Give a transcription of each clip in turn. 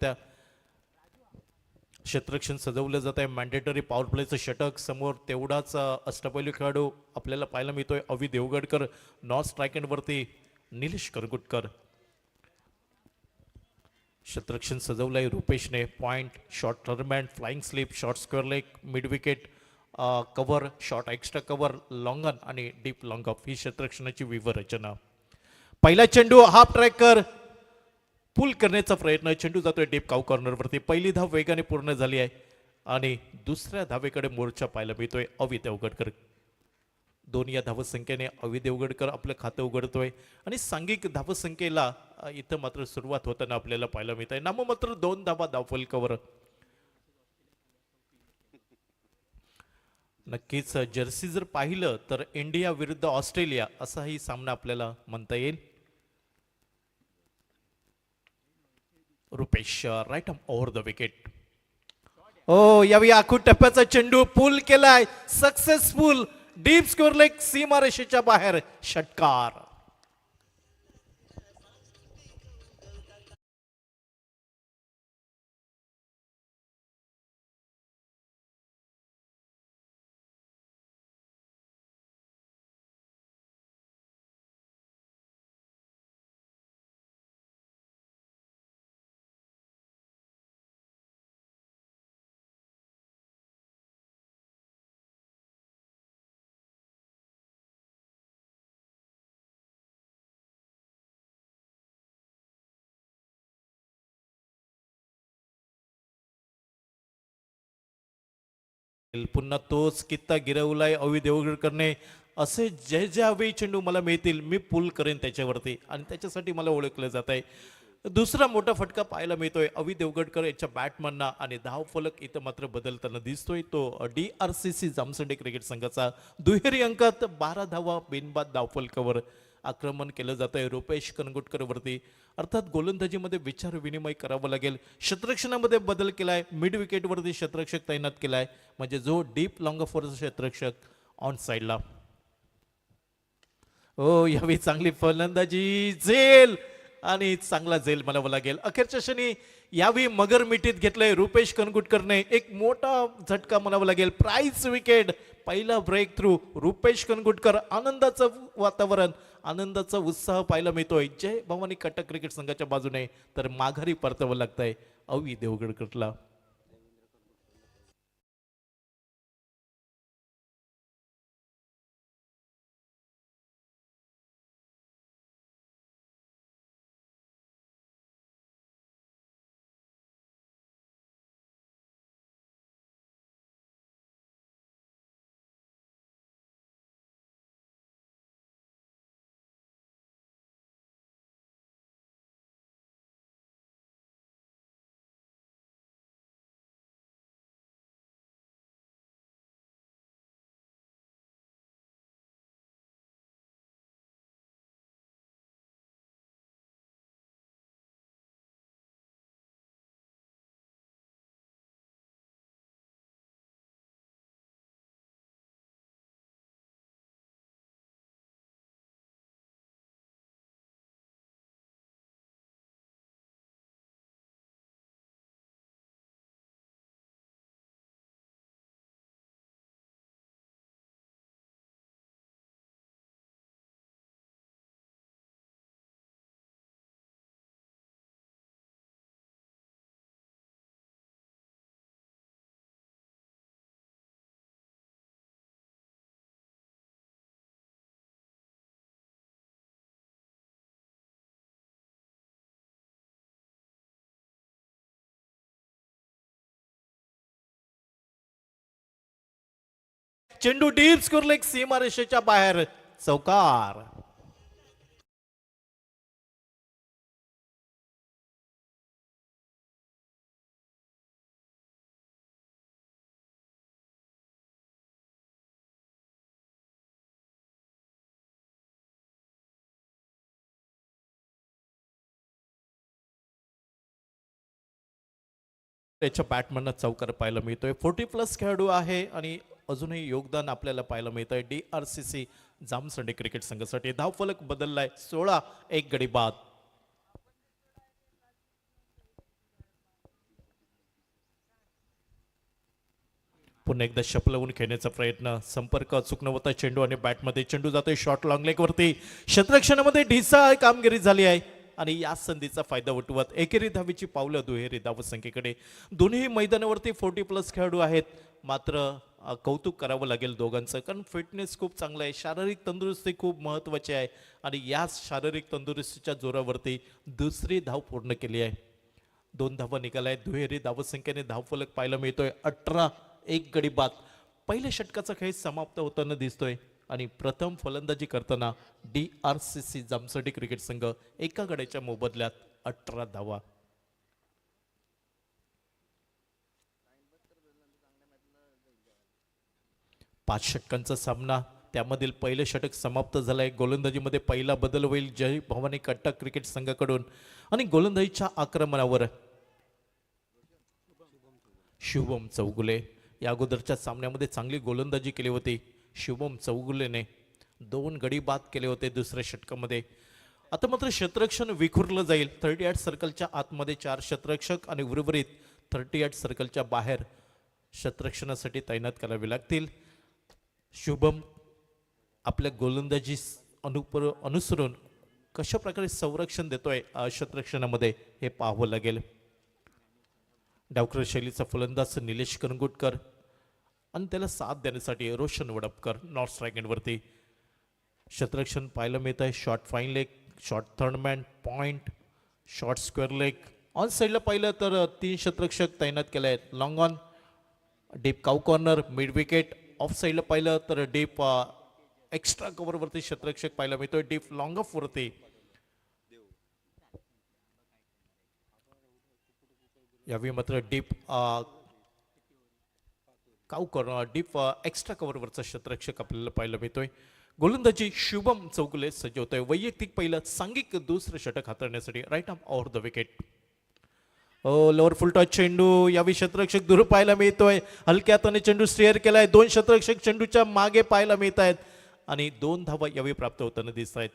त्या क्षेत्ररक्षण सजवलं जात आहे. मॅन्डेटरी पॉवर प्लेचं षटक समोर तेवढाच अष्टपैलू खेळाडू आपल्याला पाहायला मिळतोय. अवि देवगडकर नॉन स्ट्राईक एंडवरती निलेश करगुटकर. क्षेत्ररक्षण सजवलंय रुपेशने. Point, short third man, flying slip, short square leg, mid wicket, cover, short extra cover, long on आणि डीप लॉंग ऑफ ही क्षेत्ररक्षणाची व्यूहरचना. पहिला चेंडू हाफ ट्रॅकर पुल करण्याचा प्रयत्न. चेंडू जातोय डीप काउ कॉर्नरवरती. पहिली धाव वेगाने पूर्ण झाली आहे आणि दुसऱ्या धावेकडे मोर्चा पाहायला मिळतोय. अवि देवगडकर. दोन या धावसंख्येने अवि देवगडकर आपलं खातं उघडतोय आणि सांघिक धावसंख्येला इथं मात्र सुरुवात होताना आपल्याला पाहायला मिळत आहे. नाममात्र 2 धावा धावफलकावर. नक्कीच जर्सी जर पाहिलं तर इंडिया विरुद्ध ऑस्ट्रेलिया असाही सामना आपल्याला म्हणता येईल. Rupesh right over the wicket. हो, यावेळी आखूड टप्प्याचा चेंडू पूल केलाय. सक्सेसफुल डीप स्कोर लेग सीमारेषेच्या बाहेर षटकार. पुन्हा तोच कित्ता गिरवलाय अवि देवगडकरने. असे जे जे हवे चेंडू मला मिळतील मी पुल करेन त्याच्यावरती आणि त्याच्यासाठी मला ओळखलं जात आहे. दुसरा मोठा फटका पाहायला मिळतोय अवि देवगडकर याच्या बॅटमनना आणि धावफलक इथं मात्र बदलताना दिसतोय. तो DRCC जामसंडे क्रिकेट संघाचा दुहेरी अंकात 12 धावा बिनबाद धावफलकावर आक्रमण केलं जात आहे रुपेश करंगुटकर वरती. अर्थात गोलंदाजीमध्ये विचार विनिमय करावं लागेल. क्षेत्ररक्षणामध्ये बदल केलाय. मिड विकेटवरती क्षेत्ररक्षक तैनात केलाय म्हणजे जो डीप लॉंग ऑफवरचा क्षेत्ररक्षक ऑन साईडला. हो, यावेळी चांगली फलंदाजी झेल आणि चांगला झेल म्हणावं लागेल. अखेरच्या क्षणी यावेळी मगर मिठीत घेतलंय रुपेश कनगुटकरने. एक मोठा झटका म्हणावा लागेल. प्राइस विकेट, पहिला ब्रेक थ्रू. रुपेश कनगुटकर. आनंदाचं वातावरण, आनंदाचा उत्साह पाहायला मिळतोय जय भवानी कटक क्रिकेट संघाच्या बाजूने. तर माघारी परतावं लागतंय अवि देवगडकरला. चेंडू डीप स्कोर लेग सीमारेषेच्या बाहेर चौकार. त्याच्या बॅटमनला चौकार पाहायला मिळतोय. 40+ खेळाडू आहे आणि अजूनही योगदान आपल्याला पाहायला मिळत आहे DRCC जामसंडे क्रिकेट संघासाठी. धावफलक बदललाय. 16 एक गडी बाद. पुन्हा एकदा शपलवून खेळण्याचा प्रयत्न, संपर्क अचूक नव्हता चेंडू आणि बॅटमध्ये चेंडू जातोय शॉर्ट लॉंग लेग वरती. क्षेत्ररक्षणामध्ये ढिसाळ कामगिरी झाली आहे आणि या संधीचा फायदा उठवत एकेरी धावीची पावलं दुहेरी धावसंख्येकडे. दोन्ही मैदानावरती 40+ खेळाडू आहेत. मात्र कौतुक करावं लागेल दोघांचं, कारण फिटनेस खूप चांगलं आहे, शारीरिक तंदुरुस्ती खूप महत्त्वाची आहे आणि याच शारीरिक तंदुरुस्तीच्या जोरावरती दुसरी धाव पूर्ण केली आहे. 2 धावा निघालाय. दुहेरी धावसंख्येने धावफलक पाहायला मिळतोय 18. एक गडी बाद. पहिल्या षटकाचा खेळ समाप्त होताना दिसतोय आणि प्रथम फलंदाजी करताना DRCC जामसंडी क्रिकेट संघ एका गड्याच्या मोबदल्यात 18 धावा. 5 षटकांचा सामना, त्यामधील पहिले षटक समाप्त झालंय. गोलंदाजीमध्ये पहिला बदल होईल जय भवानी कट्टा क्रिकेट संघाकडून आणि गोलंदाजीच्या आक्रमणावर शुभम चौगुले. या अगोदरच्या सामन्यामध्ये चांगली गोलंदाजी केली होती शुभम चौगुलेने. 2 गडी बाद केले होते दुसऱ्या षटकामध्ये. आता मात्र क्षेत्ररक्षण विखुरलं जाईल. 38 सर्कलच्या आतमध्ये 4 क्षेत्ररक्षक आणि उर्वरित 38 सर्कलच्या बाहेर क्षेत्ररक्षणासाठी तैनात करावे लागतील. शुभम आपल्या गोलंदाजी अनुसरून कशा प्रकारे संरक्षण देतोय क्षेत्ररक्षणामध्ये हे पाहावं लागेल. डावकर शैलीचा फलंदाज निलेश करंगुटकर आणि त्याला साथ देण्यासाठी रोशन वडपकर नॉर्थ स्ट्राईक एंडवरती. क्षेत्ररक्षण पाहायला मिळत आहे. Short fine leg, short third man, point, short square leg. On साईडला पाहिलं तर 3 क्षेत्ररक्षक तैनात केले आहेत. Long on, deep cow corner, mid wicket. Of साईडला पाहिलं तर डीप एक्स्ट्रा कव्हरवरती क्षेत्ररक्षक पाहायला मिळतोय. डीप लॉंग ऑफ वरती यावेळी मात्र deep cow corner, deep extra कव्हरवरचा क्षेत्ररक्षक आपल्याला पाहायला मिळतोय. गोलंदाजी शुभम चौगुले सज्ज होतोय. वैयक्तिक पहिलं, सांघिक दुसरं षटक हाताळण्यासाठी right arm over the wicket. Lower full toss चेंडू. यावेळी क्षेत्ररक्षक दूर पाहायला मिळतोय. हलक्या हाताने चेंडू स्टेअर केलाय. 2 क्षेत्ररक्षक चेंडूच्या मागे पाहायला मिळत आहेत आणि 2 धावा यावेळी प्राप्त होताना दिसत आहेत.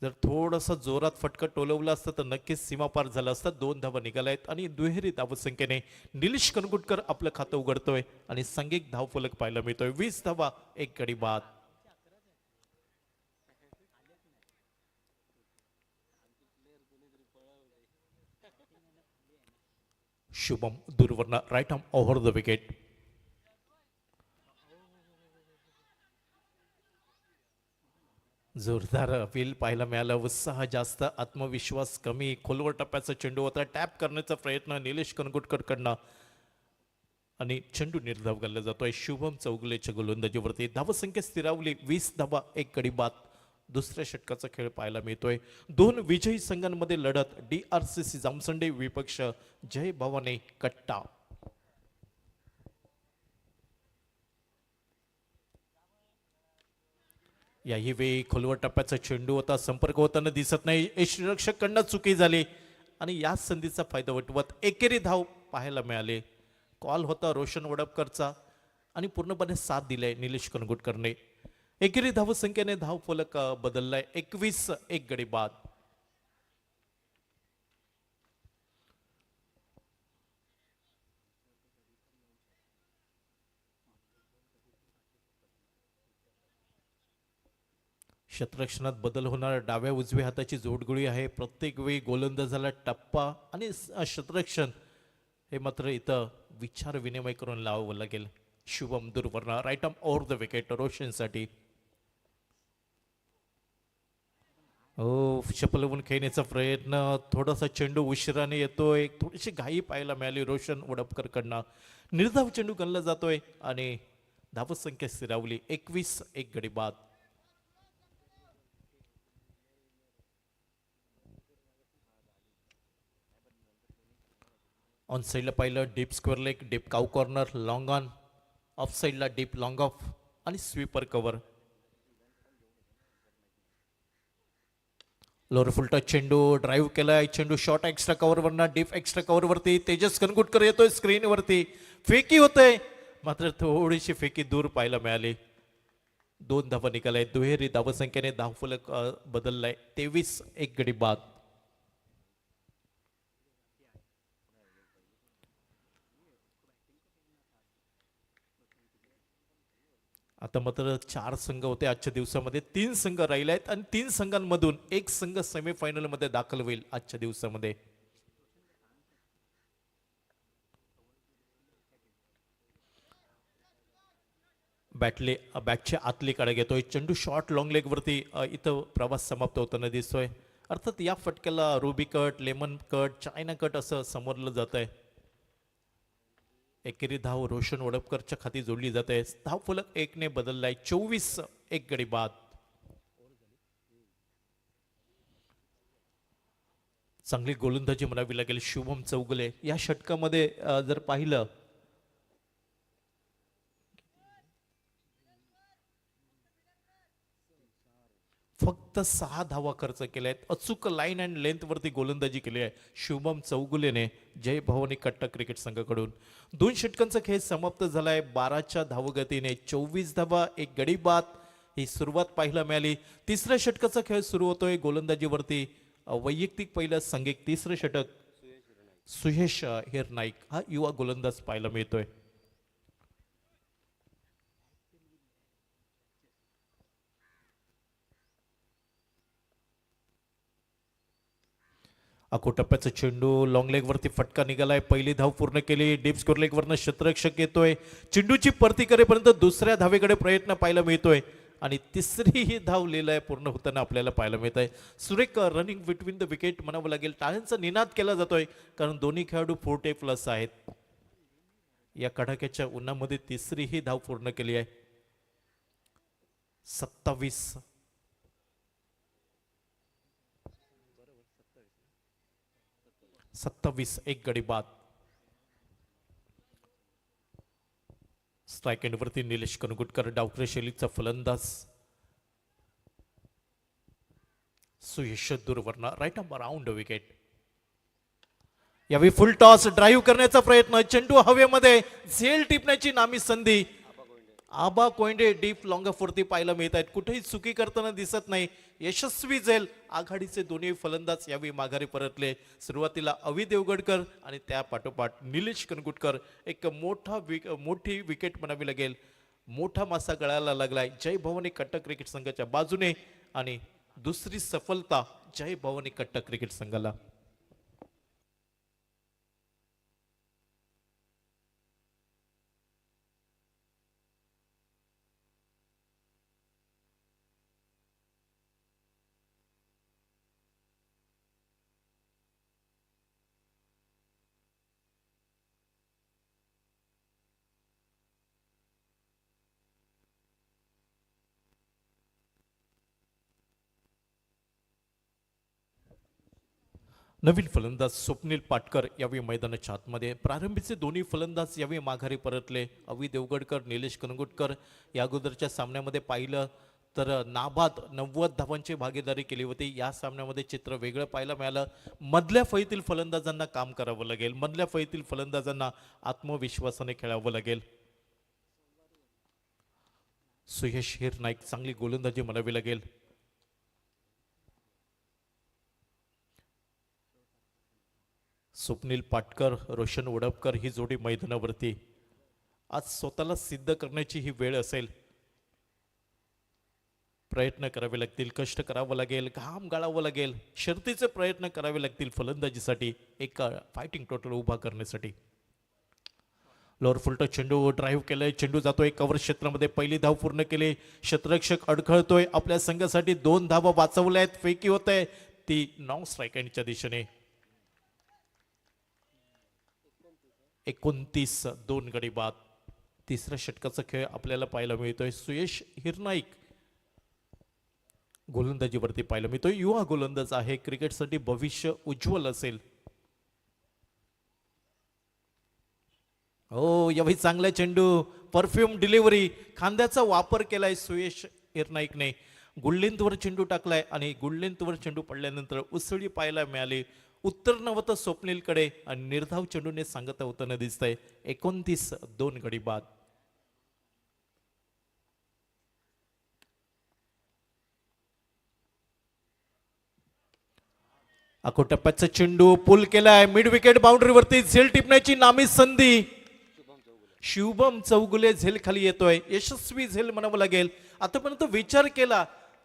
जर थोडंसं जोरात फटका टोलवला असतं तर नक्कीच सीमापार झालं असतं. 2 धावा निघाल्या आहेत आणि दुहेरी धावसंख्येने निलेश करंगुटकर आपलं खातं उघडतोय आणि सांघिक धावफलक पाहायला मिळतोय. 20 धावा, एक गडी बाद. शुभम दूरवरनं right arm over the wicket. जोरदार अपील पाहायला मिळालं. उत्साह जास्त, आत्मविश्वास कमी. खोलवर टप्प्याचा चेंडू होता. टॅप करण्याचा प्रयत्न निलेश करंगुटकर कडनं आणि चेंडू निर्धाव केला जातोय शुभम चौगुलेच्या गोलंदाजीवरती. धावसंख्या स्थिरावली. 20 धावा, एक गडी बाद. दुसऱ्या षटकाचा खेळ पाहायला मिळतोय. 2 विजयी संघांमध्ये लढत. DRCC जामसंडे विपक्ष जय भवानी कट्टा. याही वेळी खोलवर टप्प्याचा चेंडू होता. संपर्क होताना दिसत नाही. यष्टीरक्षक कडनं चुकी झाली आणि याच संधीचा फायदा उठवत एकेरी धाव पाहायला मिळाले. कॉल होता रोशन वडपकरचा आणि पूर्णपणे साथ दिलाय निलेश करंगुटकरने. एकेरी धावसंख्येने धाव फलक बदललाय. 21, एक गडी बाद. क्षेत्ररक्षणात बदल होणार. डाव्या उजव्या हाताची जोडगोळी आहे. प्रत्येक वेळी गोलंदाजाला टप्पा आणि क्षेत्ररक्षण हे मात्र इथं विचार विनिमय करून लावावं लागेल. शुभम दूरवरनं right arm over the wicket रोशनसाठी. शपलवून खेळण्याचा प्रयत्न. थोडासा चेंडू उशिराने येतोय. थोडीशी घाई पाहायला मिळाली रोशन वडपकर कडनं. निर्धाव चेंडू गणला जातोय आणि धावसंख्या स्थिरावली. 21, एक गडी बाद. ऑन साईडला पाहिलं deep square leg, deep cow corner, long on. Off साईडला डीप लॉंग ऑफ आणि sweeper cover. Lower full toss चेंडू ड्राईव्ह केलाय. चेंडू शॉर्ट एक्स्ट्रा कव्हरवरनं डीप एक्स्ट्रा कव्हरवरती तेजस करंगुटकर येतोय स्क्रीनवरती. फेकी होतंय मात्र थोडीशी फेकी दूर पाहायला मिळाली. 2 धावा निघालाय. दुहेरी धावसंख्येने धावफलक बदललाय. 23, एक गडी बाद. आता मात्र 4 संघ होते आजच्या दिवसामध्ये, 3 संघ राहिले आहेत आणि 3 संघांमधून एक संघ सेमीफायनल मध्ये दाखल होईल आजच्या दिवसामध्ये. बॅटच्या आतली कडे घेतोय चेंडू, शॉर्ट लॉंग लेग वरती इथं प्रवास समाप्त होताना दिसतोय. अर्थात या फटक्याला ruby cut, lemon cut, China cut असं समोरलं जात आहे. एकेरी धाव रोशन वडपकरच्या खाती जोडली जाते. धाव फलक 1 ने बदललाय, 24 एक गडी बाद. चांगली गोलंदाजी म्हणावी लागेल शुभम चौगुले या षटकामध्ये. जर पाहिलं फक्त 6 धावा खर्च केल्या आहेत. अचूक लाईन अँड लेंथ वरती गोलंदाजी केली आहे शुभम चौगुलेने जय भवानी कट्टा क्रिकेट संघाकडून. 2 षटकांचा खेळ समाप्त झालाय 12च्या धावगतीने. 24 धावा एक गडी बाद ही सुरुवात पाहायला मिळाली. तिसऱ्या षटकाचा खेळ सुरू होतोय गोलंदाजीवरती. वैयक्तिक पहिलं संघिक तिसरं षटक सुयश हिरनाईक हा युवा गोलंदाज पाहायला मिळतोय. टप्प्याचा चेंडू लॉंग लेग वरती फटका निघालाय. पहिली धाव पूर्ण केली. डीप स्कोर लेग वरनं क्षेत्ररक्षक येतोय. चेंडूची परती करेपर्यंत दुसऱ्या धावेकडे प्रयत्न पाहायला मिळतोय आणि तिसरी ही धाव लिहिलाय पूर्ण होताना आपल्याला पाहायला मिळत आहे. सुरेख रनिंग बिटवीन द विकेट म्हणावं लागेल. टाळ्यांचा निनाद केला जातोय कारण दोन्ही खेळाडू 4+ आहेत. या कडाक्याच्या उन्हामध्ये तिसरी ही धाव पूर्ण केली आहे. 27 एक गडी बाद. स्ट्राईक एंड वरती निलेश कनगुटकर डावखरे शैलीचा फलंदाज. सुयश दूरवरनं राईट आर्म अराउंड विकेट. यावेळी फुल टॉस ड्राईव्ह करण्याचा प्रयत्न. चेंडू हवेमध्ये झेल टिपण्याची नामी संधी. आबा कोयंडे डीप लॉंग ऑफ वरती पाहायला मिळत आहेत. कुठेही चुकी करताना दिसत नाही. यशस्वी झेल. आघाडीचे दोन्ही फलंदाज यावेळी माघारी परतले. सुरुवातीला अवि देवगडकर आणि त्या पाठोपाठ निलेश कनगुटकर. एक मोठी विकेट म्हणावी लागेल. मोठा मासा गळायला लागलाय जय भवानी कट्टा क्रिकेट संघाच्या बाजूने आणि दुसरी सफलता जय भवानी कट्टा क्रिकेट संघाला. नवीन फलंदाज स्वप्नील पाटकर यावेळी मैदानाच्या आतमध्ये. प्रारंभीचे दोन्ही फलंदाज यावेळी माघारी परतले. अवि देवगडकर, निलेश कनगुटकर. या अगोदरच्या सामन्यामध्ये पाहिलं तर नाबाद 90 धावांची भागीदारी केली होती. या सामन्यामध्ये चित्र वेगळं पाहायला मिळालं. मधल्या फळीतील फलंदाजांना काम करावं लागेल. मधल्या फळीतील फलंदाजांना आत्मविश्वासाने खेळावं लागेल. सुयश हिरनाईक चांगली गोलंदाजी म्हणावी लागेल. स्वप्नील पाटकर, रोशन वडपकर ही जोडी मैदानावरती. आज स्वतःला सिद्ध करण्याची ही वेळ असेल. प्रयत्न करावे लागतील, कष्ट करावं लागेल, घाम गाळावं लागेल, शर्तीचे प्रयत्न करावे लागतील फलंदाजीसाठी एक फायटिंग टोटल उभा करण्यासाठी. लोअर फुलटो चेंडू ड्राईव्ह केलाय. चेंडू जातोय कव्हर क्षेत्रामध्ये. पहिली धाव पूर्ण केली. क्षेत्ररक्षक अडखळतोय. आपल्या संघासाठी 2 धावा वाचवल्या आहेत. फेकी होत आहे ती नॉन स्ट्राईक एंडच्या दिशेने. 29 2 गडी बाद. तिसऱ्या षटकाचा खेळ आपल्याला पाहायला मिळतोय. सुयश हिरनाईक गोलंदाजीवरती पाहायला मिळतोय. युवा गोलंदाज आहे. क्रिकेटसाठी भविष्य उज्ज्वल असेल. हो यावेळी चांगला चेंडू. Perfume delivery. खांद्याचा वापर केलाय सुयश हिरनाईकने. गुडलेंथवर चेंडू टाकलाय आणि गुडलेंथवर चेंडू पडल्यानंतर उसळी पाहायला मिळाली. उत्तर नव्हतं स्वप्नीलकडे आणि निर्धाव चेंडूने सांगत होताना दिसतंय. 29 2 गडी बाद. टप्प्याचा चेंडू पुल केलाय. मिड विकेट बाउंड्रीवरती झेल टिपण्याची नामी संधी. शुभम चौगुले झेल खाली येतोय, यशस्वी झेल म्हणावं लागेल. आतापर्यंत विचार केला,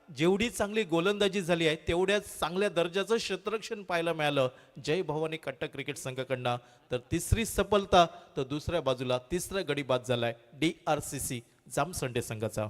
जेवढी चांगली गोलंदाजी झाली आहे तेवढ्याच चांगल्या दर्जाचं क्षेत्ररक्षण पाहायला मिळालं जय भवानी कट्टा क्रिकेट संघाकडनं. तर तिसरी सफलता, तर दुसऱ्या बाजूला तिसरा गडी बाद झालाय DRCC जामसंडे संघाचा.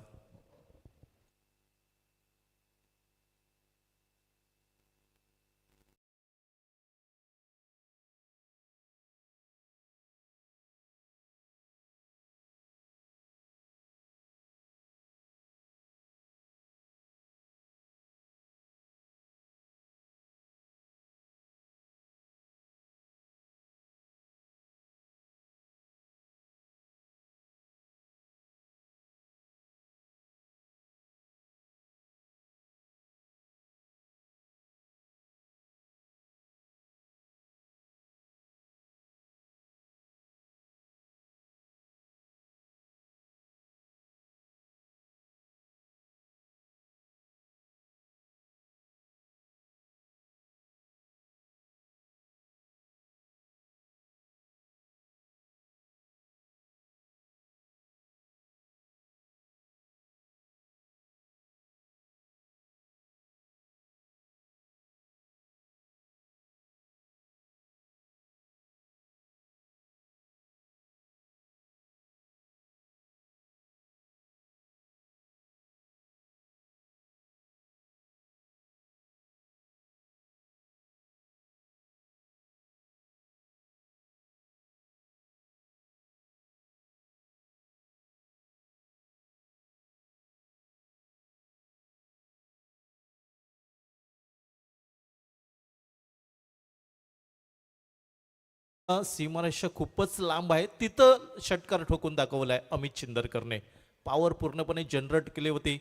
सीमारेषा खूपच लांब आहे, तिथं षटकार ठोकून दाखवलाय अमित चिंदरकरने. पॉवर पूर्णपणे जनरेट केली होती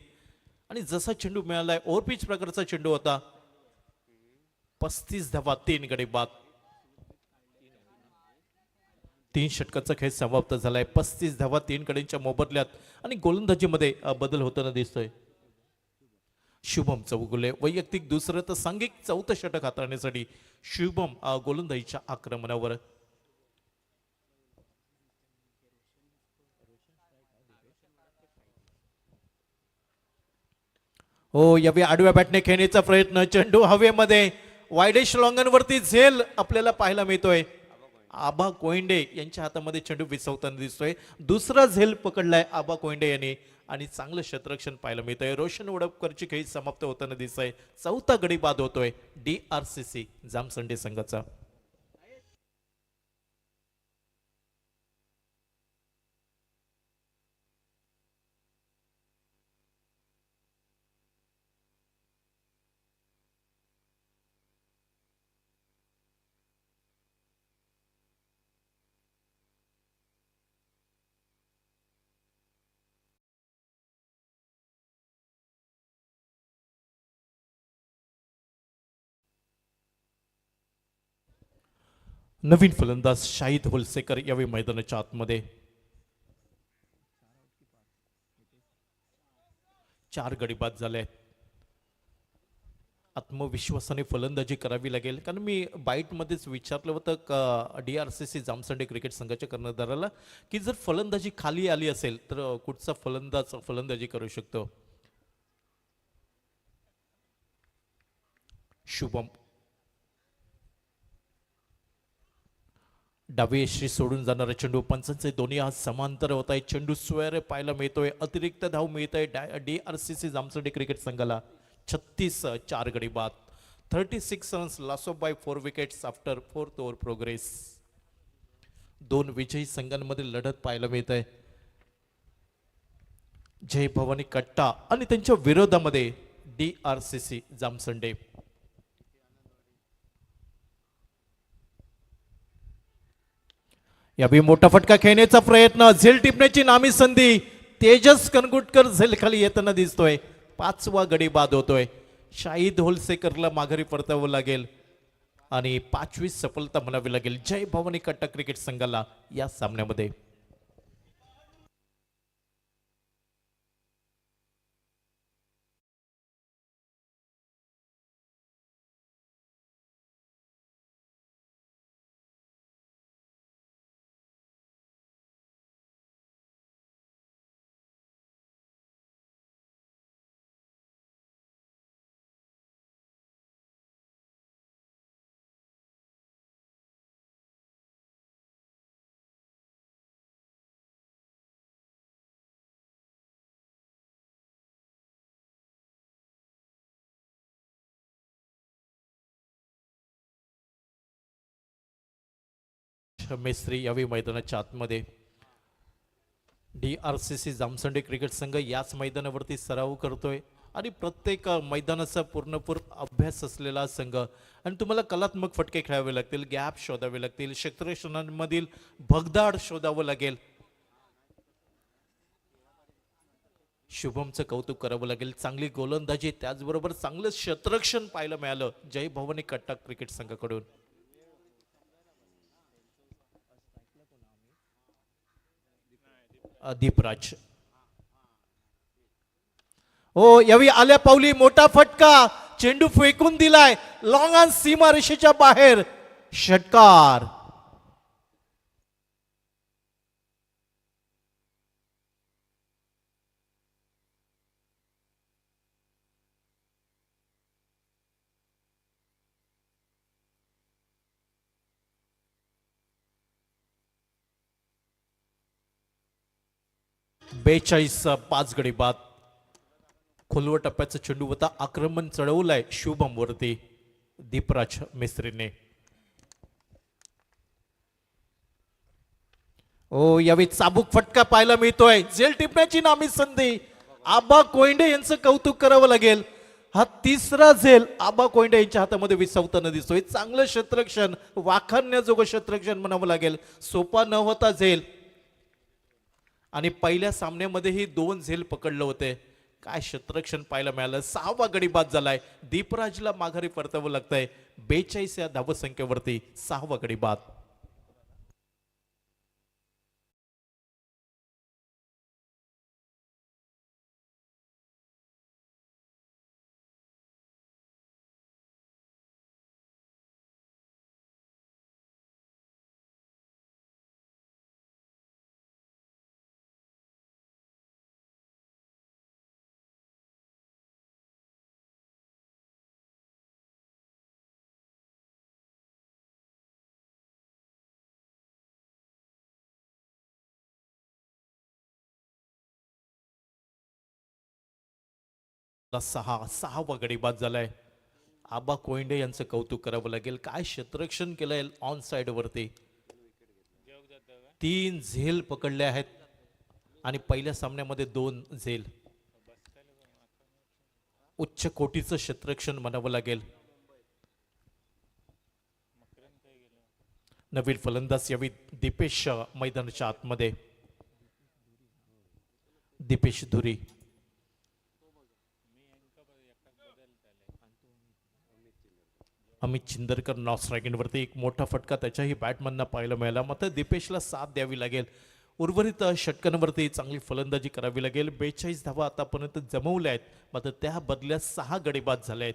आणि जसा चेंडू मिळालाय ओव्हरपिच प्रकारचा चेंडू होता. 35 धावा 3 गडी बाद. 3 षटकाचा खेळ समाप्त झालाय. 35 धावा 3 गड्यांच्या मोबदल्यात आणि गोलंदाजीमध्ये बदल होताना दिसतोय. शुभम चौगुले वैयक्तिक दुसरं तर सांघिक चौथं षटक हाताळण्यासाठी शुभम गोलंदाजीच्या आक्रमणावर. हो, यावेळी आडव्या बॅटने खेळण्याचा प्रयत्न, चेंडू हवेमध्ये वायडेश लॉंगनवरती झेल आपल्याला पाहायला मिळतोय. आबा कोयंडे यांच्या हातामध्ये चेंडू विसवताना दिसतोय. दुसरा झेल पकडलाय आबा कोयंडे यांनी आणि चांगलं क्षेत्ररक्षण पाहायला मिळतंय. रोशन वडपकरची खेळी समाप्त होताना दिसतंय. चौथा गडी बाद होतोय DRCC जामसंडे संघाचा. नवीन फलंदाज शाहिद होलसेकर यावेळी मैदानाच्या आतमध्ये. 4 गडी बाद झाले. आत्मविश्वासाने फलंदाजी करावी लागेल, कारण मी बाईटमध्येच विचारलं होतं का DRCC जामसंडे क्रिकेट संघाच्या कर्णधाराला की जर फलंदाजी खाली आली असेल तर कुठचा फलंदाज फलंदाजी करू शकतो. शुभम डावे यष्टी सोडून जाणारा चेंडू, पंचांचे दोन्ही हात समांतर होत आहे. चेंडू स्क्वेअर पाहायला मिळतोय. अतिरिक्त धाव मिळत आहे DRCC जामसंडे क्रिकेट संघाला. 36 4 गडी बाद. 36 runs loss of by 4 wickets after 4th over progress. दोन विजयी संघांमध्ये लढत पाहायला मिळत आहे. जय भवानी कट्टा आणि त्यांच्या विरोधामध्ये DRCC जामसंडे. यावेळी मोठा फटका खेळण्याचा प्रयत्न, झेल टिपण्याची नामी संधी. तेजस कनगुटकर झेल खाली येताना दिसतोय. 5वा गडी बाद होतोय. शाहिद होलसेकरला माघारी परतावं लागेल आणि 5वी सफलता म्हणावी लागेल जय भवानी कट्टा क्रिकेट संघाला या सामन्यामध्ये. मेस्त्री यावेळी मैदानाच्या आतमध्ये. DRCC जामसंडे क्रिकेट संघ याच मैदानावरती सराव करतोय आणि प्रत्येक मैदानाचा पूर्णपूर्ण अभ्यास असलेला संघ. आणि तुम्हाला कलात्मक फटके खेळावे लागतील, गॅप शोधावे लागतील, क्षेत्ररक्षणांमधील भगदाड शोधावं लागेल. शुभमचं कौतुक करावं लागेल, चांगली गोलंदाजी त्याचबरोबर चांगलं क्षेत्ररक्षण पाहायला मिळालं जय भवानी कट्टा क्रिकेट संघाकडून. दीपराज हो यावी आल्या पावली मोठा फटका, चेंडू फेकून दिलाय लॉंग ऑन सीमा रेषेच्या बाहेर, षटकार. बेचाळीस 5 गडी बाद. खोलवर टप्प्याचा चेंडू होता, आक्रमण चढवलाय शुभम वरती दीपराज मिस्त्रीने. ओ यावेळी चाबूक फटका पाहायला मिळतोय, झेल टिपण्याची नामी संधी. आबा कोयंडे यांचं कौतुक करावं लागेल, हा तिसरा झेल आबा कोयंडे यांच्या हातामध्ये विसावताना दिसतोय. चांगलं क्षेत्ररक्षण, वाखाणण्याजोगं क्षेत्ररक्षण म्हणावं लागेल, सोपा न होता झेल. आणि पहिल्या सामन्यामध्येही 2 झेल पकडलं होते. काय क्षेत्ररक्षण पाहायला मिळालं. 6वा गडी बाद झालाय, दीपराजला माघारी परतावं लागतंय. 42 या धावसंख्येवरती 6वा गडी बाद. सहावा गडी बाद झालाय. आबा कोयंडे यांचं कौतुक करावं लागेल, काय क्षेत्ररक्षण केलंय ऑन साइड वरती. 3 झेल पकडले आहेत आणि पहिल्या सामन्यामध्ये 2 झेल. उच्च कोटीचं क्षेत्ररक्षण म्हणावं लागेल. नवीन फलंदाज यावी दीपेश मैदानाच्या आतमध्ये. दीपेश धुरी, अमित चिंदरकर नॉट स्ट्रायकिंगवरती. एक मोठा फटका त्याच्याही बॅटमॅनना पाहायला मिळाला. मात्र दीपेशला साथ द्यावी लागेल. उर्वरित षटकांवरती चांगली फलंदाजी करावी लागेल. 42 धावा आतापर्यंत जमवल्या आहेत, मात्र त्या बदल्यात 6 गडी बाद झाले आहेत.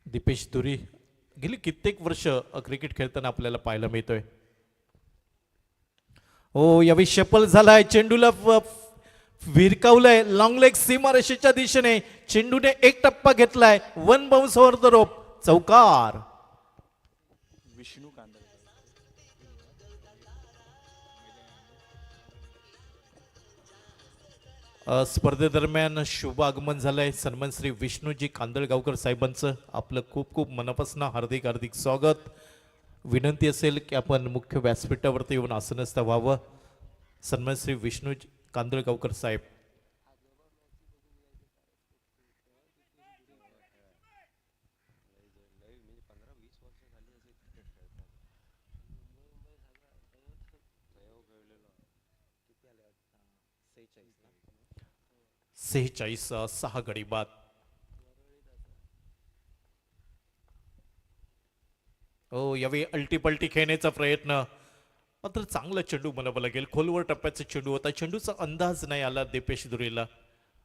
दीपेश धुरी गेली कित्येक वर्ष क्रिकेट खेळताना आपल्याला पाहायला मिळतोय. हो यावेळी शपल झालाय, चेंडूला विरकावलंय लॉंग लेग सीमा रेषेच्या दिशेने. चेंडूने एक टप्पा घेतलाय, 1 बाउन्स ओव्हर द रोप, चौकार. विष्णू कांदळे स्पर्धेदरम्यान शुभ आगमन झालंय. सन्मान श्री विष्णूजी कांदळगावकर साहेबांचं आपलं खूप खूप मनापासून हार्दिक हार्दिक स्वागत. विनंती असेल की आपण मुख्य व्यासपीठावरती येऊन आसनस्थ व्हावं. सन्मान श्री विष्णू कांदळगावकर साहेब. सेहेचाळीस 6 गडी बाद. हो यावेळी अल्टीपल्टी खेळण्याचा प्रयत्न, मात्र चांगला चेंडू म्हणावं लागेल. खोलवर टप्प्याचा चेंडू होता, चेंडूचा अंदाज नाही आला दीपेश धुरीला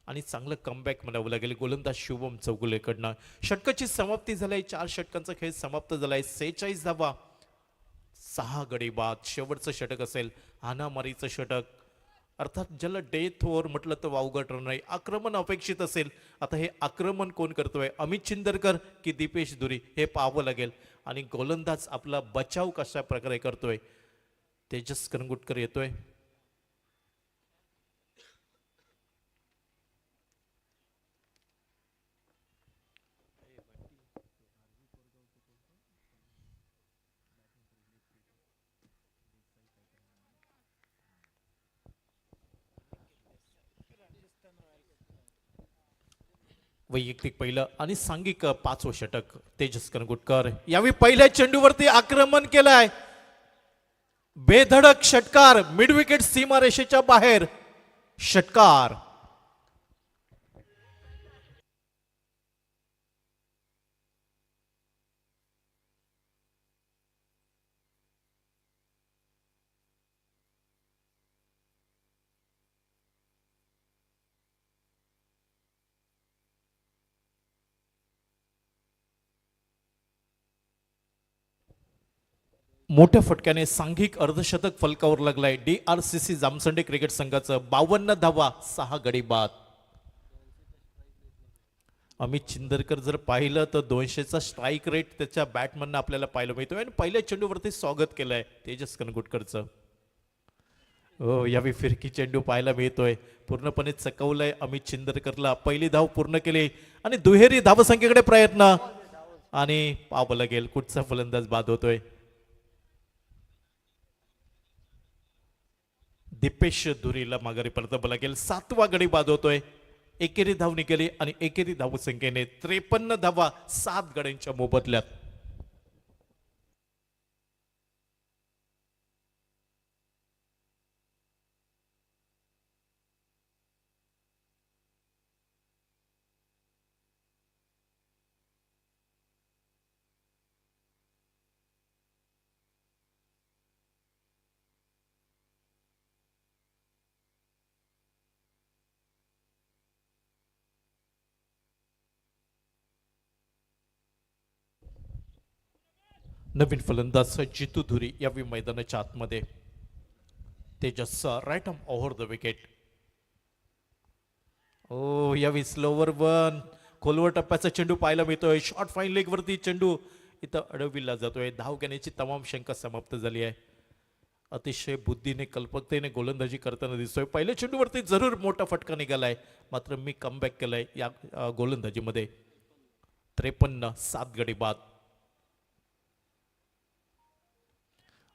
आणि चांगलं कमबॅक म्हणावं लागेल गोलंदाज शुभम चौगुलेकडनं. षटकाची समाप्ती झाली, 4 षटकांचा खेळ समाप्त झालाय. 46 धावा, 6 गडी बाद. शेवटचं षटक असेल, हानामारीचं षटक, अर्थात ज्याला डेथ ओव्हर म्हटलं तर वावगट नाही. आक्रमण अपेक्षित असेल. आता हे आक्रमण कोण करतोय, अमित चिंदरकर की दीपेश धुरी, हे पाहावं लागेल. आणि गोलंदाज आपला बचाव कशा प्रकारे करतोय. तेजस करंगुटकर येतोय. वैयक्तिक पहिलं आणि सांघिक पाचवं षटक तेजस कनगुटकर यावेळी पहिल्या चेंडूवरती आक्रमण केलंय. बेधडक षटकार, मिड विकेट सीमारेषेच्या बाहेर षटकार. मोठ्या फटक्याने सांघिक अर्धशतक फलकावर लागलाय DRCC जामसंडे क्रिकेट संघाचं. 52 धावा, 6 गडी बाद. अमित चिंदरकर जर पाहिलं तर 200चा स्ट्राईक रेट त्याच्या बॅटमननं आपल्याला पाहायला मिळतोय आणि पहिल्या चेंडूवरती स्वागत केलंय तेजस कनगुटकरचं. हो, यावेळी फिरकी चेंडू पाहायला मिळतोय. पूर्णपणे चकवलंय अमित चिंदरकरला. पहिली धाव पूर्ण केली आणि दुहेरी धावसंख्येकडे प्रयत्न आणि पाहावं लागेल कुठचा फलंदाज बाद होतोय. दीपेश धुरीला माघारी परतावं लागेल. 7वा गडी बाद होतोय. एकेरी धाव निघाली आणि एकेरी धावसंख्येने 53 धावा 7 गड्यांच्या मोबदल्यात. नवीन फलंदाज जितू धुरी यावेळी मैदानाच्या आतमध्ये. Tejas right arm over the wicket. Oh, यावेळी स्लोवर वन खोलवर टप्प्याचा चेंडू पाहायला मिळतोय. शॉर्ट फाईन लेग वरती चेंडू इथं अडविला जातोय. धाव घेण्याची तमाम शंका समाप्त झाली आहे. अतिशय बुद्धीने कल्पकतेने गोलंदाजी करताना दिसतोय. पहिल्या चेंडूवरती जरूर मोठा फटका निघालाय, मात्र मी कमबॅक केलाय या गोलंदाजीमध्ये. 53 7 गडी बाद.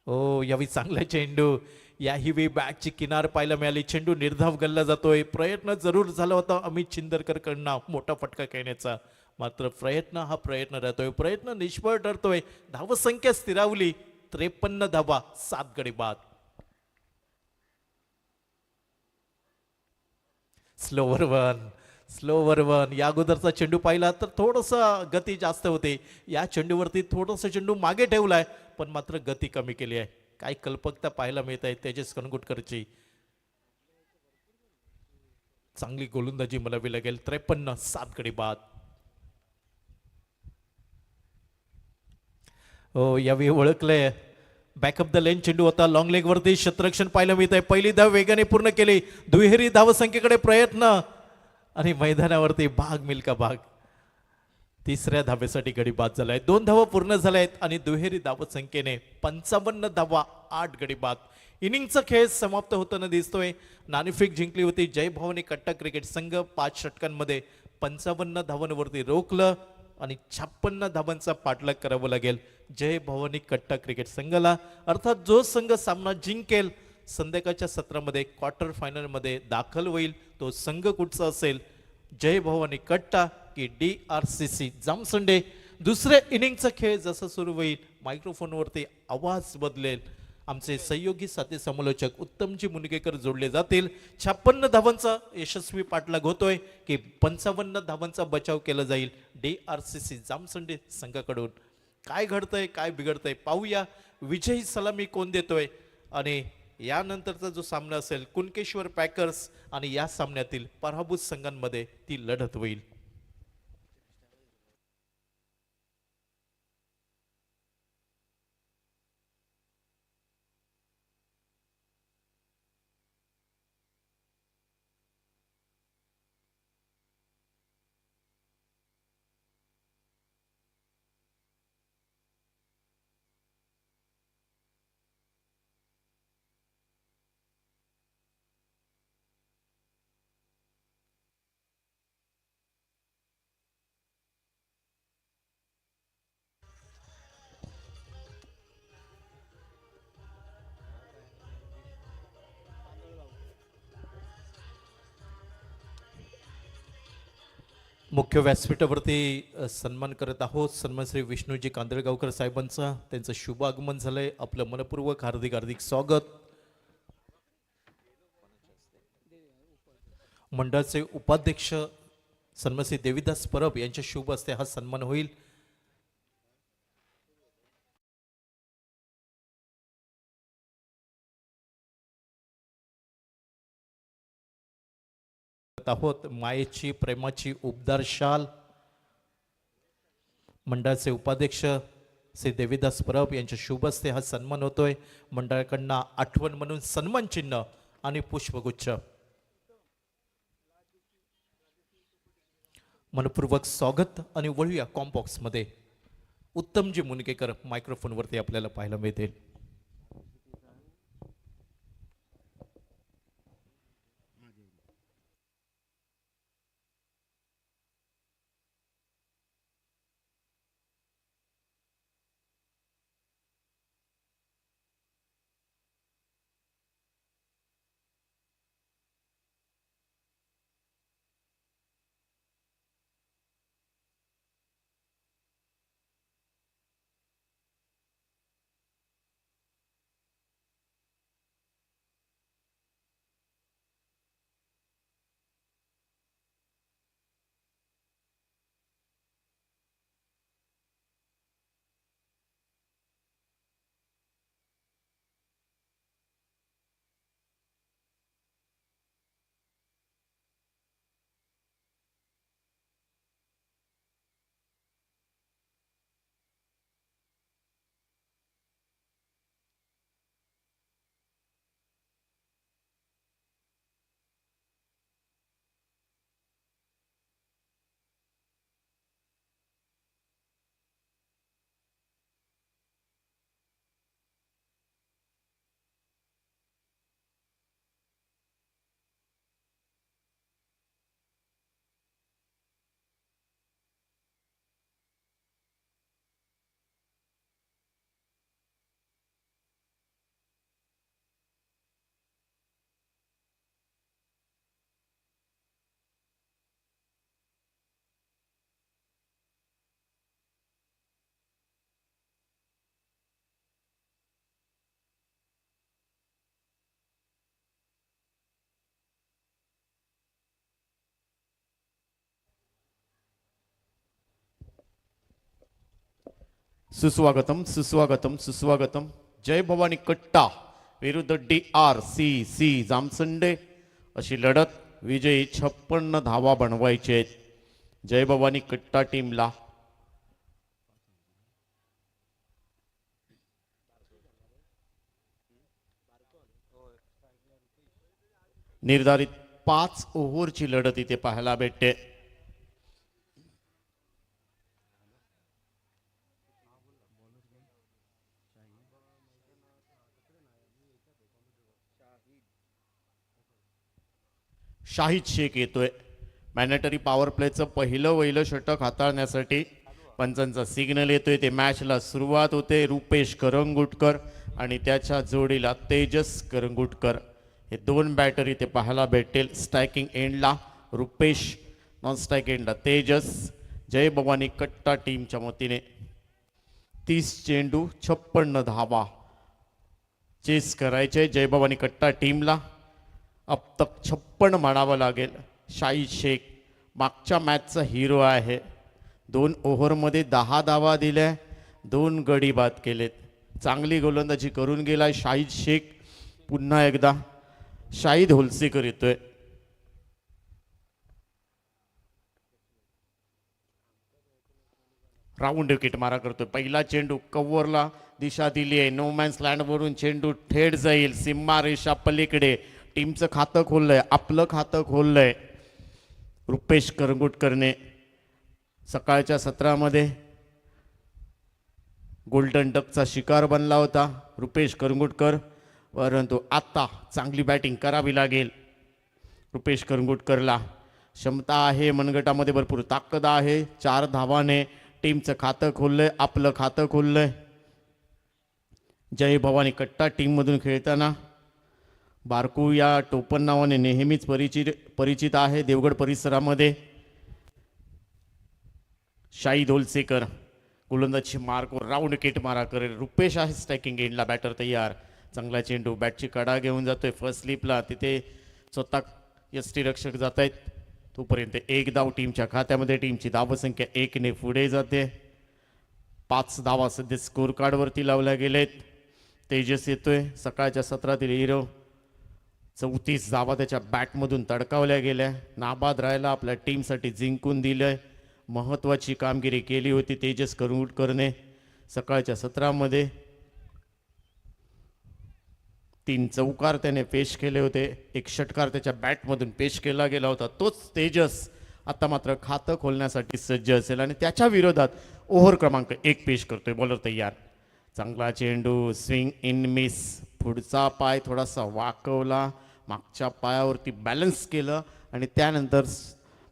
ओ, यावेळी चांगला चेंडू. याही वेळी बॅटची किनार पाहायला मिळाली. चेंडू निर्धाव गल्ला जातोय. प्रयत्न जरूर झाला होता अमित चिंदरकर कडनं मोठा फटका खेळण्याचा, मात्र प्रयत्न राहतोय. प्रयत्न निष्फळ ठरतोय. धावसंख्या स्थिरावली. 53 धावा 7 गडी बाद. स्लोवर वन या अगोदरचा चेंडू पाहिला तर थोडस गती जास्त होते. या चेंडूवरती थोडस चेंडू मागे ठेवलाय, पण मात्र गती कमी केली आहे. काय कल्पकता पाहायला मिळत आहे तेजस कनगुटकरची. चांगली गोलंदाजी म्हणावी लागेल. 53 7 गडी बाद. हो, यावेळी ओळखलंय. बॅकअप द लेन चेंडू होता. लॉंग लेग वरती क्षेत्ररक्षण पाहायला मिळत आहे. पहिली धाव वेगाने पूर्ण केली. दुहेरी धावसंख्येकडे प्रयत्न आणि मैदानावरती भाग मिल्का भाग. तिसऱ्या धावेसाठी गडी बाद झालाय. 2 धावा पूर्ण झाल्या आहेत आणि दुहेरी धावसंख्येने 55 धावा 8 गडी बाद. इनिंगचा खेळ समाप्त होताना दिसतोय. नाणेफेक जिंकली होती जय भवानी कट्टा क्रिकेट संघ. 5 षटकांमध्ये 55 धावांवरती रोखलं आणि 56 धावांचा पाठलाग करावा लागेल जय भवानी कट्टा क्रिकेट संघाला. अर्थात जो संघ सामना जिंकेल संध्याकाळच्या सत्रामध्ये क्वार्टर फायनलमध्ये दाखल होईल. तो संघ कुठचा असेल, जय भवानी कट्टा की DRCC जामसंडे. दुसऱ्या इनिंगचा खेळ जसा सुरू होईल मायक्रोफोनवरती आवाज बदलेल. आमचे सहयोगी साथी समालोचक उत्तमजी मुनगेकर जोडले जातील. 56 धावांचा यशस्वी पाठलाग होतोय की 55 धावांचा बचाव केला जाईल DRCC जामसंडे संघाकडून. काय घडतंय काय बिघडतंय पाहूया. विजयी सलामी कोण देतोय आणि यानंतरचा जो सामना असेल कुणकेश्वर पॅकर्स आणि या सामन्यातील पराभूत संघांमध्ये ती लढत होईल. मुख्य व्यासपीठावरती सन्मान करत आहोत सन्मान श्री विष्णूजी कांदळगावकर साहेबांचा. त्यांचं शुभ आगमन झालंय. आपलं मनपूर्वक हार्दिक हार्दिक स्वागत. मंडळाचे उपाध्यक्ष सन्मान श्री देवीदास परब यांच्या शुभ हस्ते हा सन्मान होईल. आहोत मायेची प्रेमाची उबदार शाल. मंडळाचे उपाध्यक्ष श्री देवीदास परब यांच्या शुभ हस्ते हा सन्मान होतोय. मंडळाकडनं आठवण म्हणून सन्मान चिन्ह आणि पुष्पगुच्छ. मनपूर्वक स्वागत आणि वळूया कॉम्बॉक्स मध्ये. उत्तमजी मुनकेकर मायक्रोफोनवरती आपल्याला पाहायला मिळतील. सुस्वागतम सुस्वागतम सुस्वागतम. जय भवानी कट्टा विरुद्ध DRCC जामसंडे अशी लढत. विजयी 56 धावा बनवायचे आहेत जय भवानी कट्टा टीमला. निर्धारित 5 ओव्हरची लढत इथे पाहायला भेटते. शाहिद शेख येतोय. मॅनेटरी पॉवर प्लेचं पहिलं षटक हाताळण्यासाठी पंचांचा सिग्नल येतोय. ते मॅचला सुरुवात होते. रुपेश करंगुटकर आणि त्याच्या जोडीला तेजस करंगुटकर हे 2 बॅटर इथे पाहायला भेटेल. स्ट्रायकिंग एंडला रुपेश, नॉन स्ट्राईक एंडला तेजस. जय भवानी कट्टा टीमच्या वतीने 30 चेंडू 56 धावा चेस करायचे जय भवानी कट्टा टीमला. अब तक 56 म्हणावं लागेल. शाहिद शेख मागच्या मॅचचा हिरो आहे. 2 ओव्हरमध्ये 10 धावा दिल्या, 2 गडी बाद केलेत. चांगली गोलंदाजी करून गेलाय शाहिद शेख. पुन्हा एकदा शाहिद होलसेकर येतोय. राऊंड विकेट मारा करतोय. पहिला चेंडू कव्हरला दिशा दिली आहे. नो मॅन्स लँडवरून चेंडू थेट जाईल सीमा रेषा पलीकडे. टीमचं खातं खोललंय, आपलं खातं खोललंय रुपेश करंगुटकरने. सकाळच्या सत्रामध्ये गोल्डन डकचा शिकार बनला होता रुपेश करंगुटकर, परंतु आता चांगली बॅटिंग करावी लागेल रुपेश करंगुटकरला. क्षमता आहे, मनगटामध्ये भरपूर ताकद आहे. 4 धावाने टीमचं खातं खोललंय, आपलं खातं खोललंय. जय भवानी कट्टा टीममधून खेळताना बारकू या टोपण नावाने नेहमीच परिचित आहे देवगड परिसरामध्ये. शाहिद होलसेकर गोलंदाजी मार्कवर राऊंड किट मारा करेल. रुपेश आहे स्ट्रायकिंग एंडला, बॅटर तयार. चांगला चेंडू बॅटची कडा घेऊन जातोय फर्स्ट स्लिपला, तिथे स्वतः यष्टीरक्षक जात आहेत. तोपर्यंत एक धाव टीमच्या खात्यामध्ये. टीमची धावसंख्या 1ने पुढे जाते. 5 धावा सध्या स्कोर कार्डवरती लावल्या गेलेत. तेजस येतोय सकाळच्या सत्रातील हिरो. 34 धावा त्याच्या बॅटमधून तडकावल्या गेल्या. नाबाद राहायला आपल्या टीमसाठी जिंकून दिलंय. महत्वाची कामगिरी केली होती तेजस करंगुटकरने सकाळच्या सत्रामध्ये. 3 चौकार त्याने पेश केले होते. 1 षटकार त्याच्या बॅटमधून पेश केला गेला होता. तोच तेजस आता मात्र खातं खोलण्यासाठी सज्ज असेल आणि त्याच्या विरोधात ओव्हर क्रमांक 1 पेश करतोय. बॉलर तयार. चांगला चेंडू, स्विंग इन मिस. पुढचा पाय थोडासा वाकवला, मागच्या पायावरती बॅलन्स केलं आणि त्यानंतर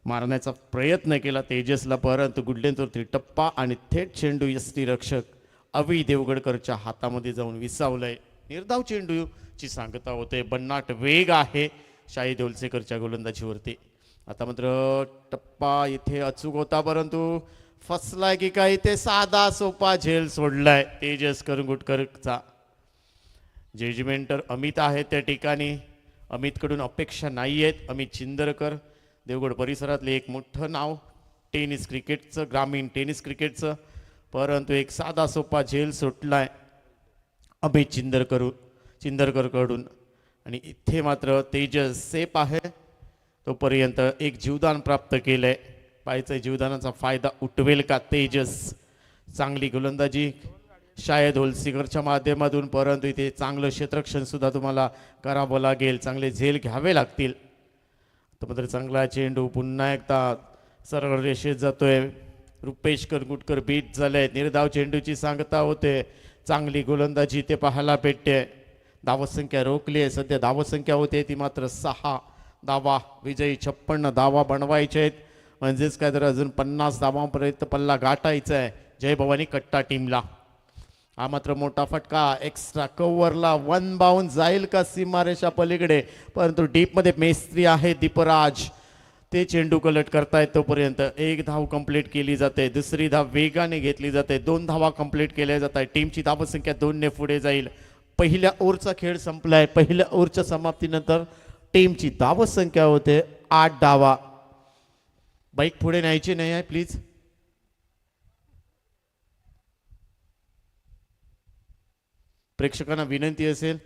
मारण्याचा प्रयत्न केला तेजसला, परंतु गुडलेंवरती टप्पा आणि थेट चेंडू यष्टीरक्षक अवी देवगडकरच्या हातामध्ये जाऊन विसावलंय. निर्धाव चेंडूची सांगता होते. बन्नाट वेग आहे शाहिद होलसेकरच्या गोलंदाजीवरती. आता मात्र टप्पा इथे अचूक होता, परंतु फसलाय की काय ते साधा सोपा झेल सोडलाय तेजस करंगुटकरचा. जजमेंटर अमित आहे त्या ठिकाणी. अमितकडून अपेक्षा नाही आहेत. अमित चिंदरकर देवगड परिसरातले एक मोठं नाव टेनिस क्रिकेटचं, ग्रामीण टेनिस क्रिकेटचं, परंतु एक साधा सोपा झेल सुटलाय अमित चिंदरकरकडून. आणि इथे मात्र तेजस सेफ आहे. तोपर्यंत एक जीवदान प्राप्त केलंय. पाहायचं जीवदानाचा फायदा उठवेल का तेजस. चांगली गोलंदाजी शाहिद होलसेकरच्या माध्यमातून, परंतु इथे चांगलं क्षेत्ररक्षण सुद्धा तुम्हाला करावं लागेल. चांगले झेल घ्यावे लागतील. तर मात्र चांगला चेंडू पुन्हा एकदा सरळ रेषेत जातोय. रुपेश करंगुटकर बीट झाले. निर्धाव चेंडूची सांगता होते. चांगली गोलंदाजी ते पाहायला भेटते. धावसंख्या रोखली आहे सध्या. धावसंख्या होते ती मात्र 6 धावा. विजयी 56 धावा बनवायचे आहेत, म्हणजेच काय तर अजून 50 धावांपर्यंत पल्ला गाठायचा आहे जय भवानी कट्टा टीमला. हा मात्र मोठा फटका एक्स्ट्रा कव्हरला. 1 बाउंड जाईल का सीमारेषा पलीकडे, परंतु डीपमध्ये मेस्त्री आहे दीपराज, ते चेंडू कलेक्ट करतायत. तोपर्यंत 1 धाव कंप्लीट केली जाते. दुसरी धाव वेगाने घेतली जाते. 2 धावा कंप्लीट केल्या जात आहे. टीमची धावसंख्या 2ने पुढे जाईल. पहिल्या ओव्हरचा खेळ संपलाय. पहिल्या ओव्हरच्या समाप्तीनंतर टीमची धावसंख्या होते 8 धावा. बाईक पुढे न्यायची नाही आहे प्लीज. प्रेक्षकांना विनंती असेल,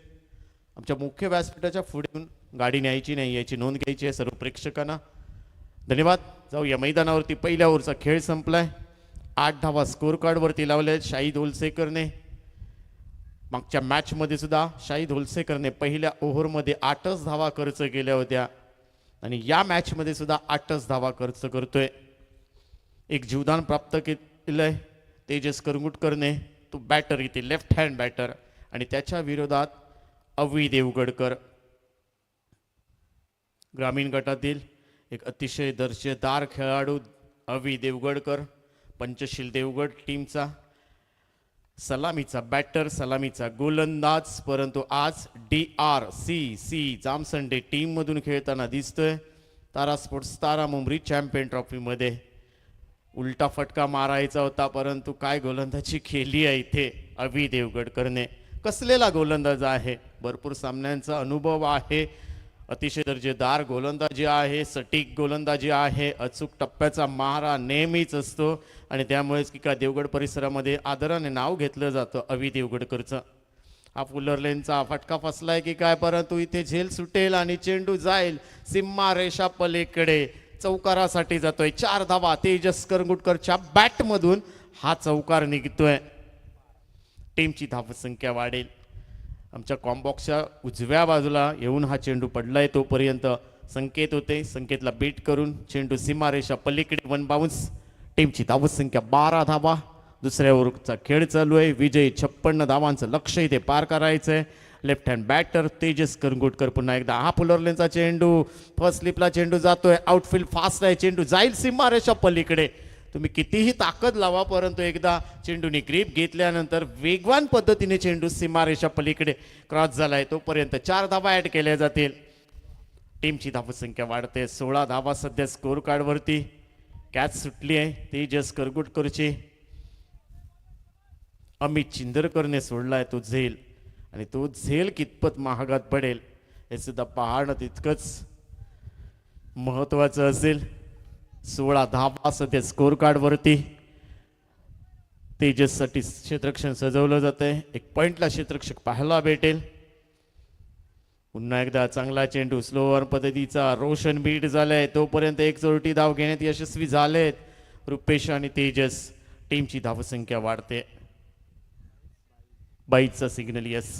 आमच्या मुख्य व्यासपीठाच्या पुढे गाडी न्यायची नाही, याची नोंद घ्यायची आहे सर्व प्रेक्षकांना. धन्यवाद. जाऊया मैदानावरती. पहिल्या ओव्हरचा खेळ संपलाय. 8 धावा स्कोर कार्डवरती लावल्या शाहिद होलसेकरने. मागच्या मॅचमध्ये सुद्धा शाहिद होलसेकरने पहिल्या ओव्हरमध्ये 8च धावा खर्च केल्या होत्या आणि या मॅचमध्ये सुद्धा 8च धावा खर्च करतोय. एक जीवदान प्राप्त केलंय तेजस करंगुटकरने. तो बॅटर इथे लेफ्ट हँड बॅटर आणि त्याच्या विरोधात अवी देवगडकर. ग्रामीण गटातील एक अतिशय दर्जेदार खेळाडू अवी देवगडकर, पंचशील देवगड टीमचा सलामीचा बॅटर, सलामीचा गोलंदाज, परंतु आज DRCC जामसंडे टीममधून खेळताना दिसतोय. तारा स्पोर्ट्स तारा मुंबरी चॅम्पियन ट्रॉफीमध्ये उलटा फटका मारायचा होता, परंतु काय गोलंदाजी केली आहे इथे अवी देवगडकरने. कसलेला गोलंदाज आहे, भरपूर सामन्यांचा अनुभव आहे, अतिशय दर्जेदार गोलंदाजी आहे, सटीक गोलंदाजी आहे, अचूक टप्प्याचा मारा नेहमीच असतो आणि त्यामुळेच की का देवगड परिसरामध्ये आदराने नाव घेतलं जातं अवी देवगडकरचं. हा फुलर लेनचा फटका फसलाय की काय, परंतु इथे झेल सुटेल आणि चेंडू जाईल सीमा रेषा पलीकडे. चौकारासाठी जातोय. 4 धावा तेजस करंगुटकरच्या बॅटमधून हा चौकार निघतोय. टीमची धावसंख्या वाढेल. आमच्या कॉम्बॉक्सच्या उजव्या बाजूला येऊन हा चेंडू पडलाय. तोपर्यंत संकेत होते. संकेतला बीट करून चेंडू सीमारेषा पलीकडे 1 बाउन्स. टीमची धावसंख्या 12 धावा. दुसऱ्या ओव्हरचा खेळ चालू आहे. विजयी 56 धावांचं लक्ष्य इथे पार करायचंय. लेफ्ट हँड बॅटर तेजस करंगुटकर पुन्हा एकदा. हा फुलरलेनचा चेंडू फर्स्ट स्लिपला चेंडू जातोय. आउटफील्ड फास्ट आहे. चेंडू जाईल सीमारेषा पलीकडे. तुम्ही कितीही ताकद लावा, परंतु एकदा चेंडूने ग्रीप घेतल्यानंतर वेगवान पद्धतीने चेंडू सीमारेषा पलीकडे क्रॉस झालाय. तोपर्यंत 4 धावा ऍड केल्या जातील. टीमची धावसंख्या वाढते. 16 धावा सध्या स्कोर कार्डवरती. कॅच सुटली आहे तेजस करगुटकरची. अमित चिंदरकरने सोडलाय तो झेल आणि तो झेल कितपत महागात पडेल हे सुद्धा पाहणं तितकंच महत्वाचं असेल. 16 धावा सध्या स्कोर कार्डवरती. तेजससाठी क्षेत्ररक्षण सजवलं जातंय. एक पॉइंटला क्षेत्ररक्षक पाहायला भेटेल. पुन्हा एकदा चांगला चेंडू स्लो ओव्हर पद्धतीचा रोशन बीट झालाय. तोपर्यंत एक चोरटी धाव घेण्यात यशस्वी झालेत रुपेश आणि तेजस. टीमची धावसंख्या वाढते. 22चा सिग्नल यस.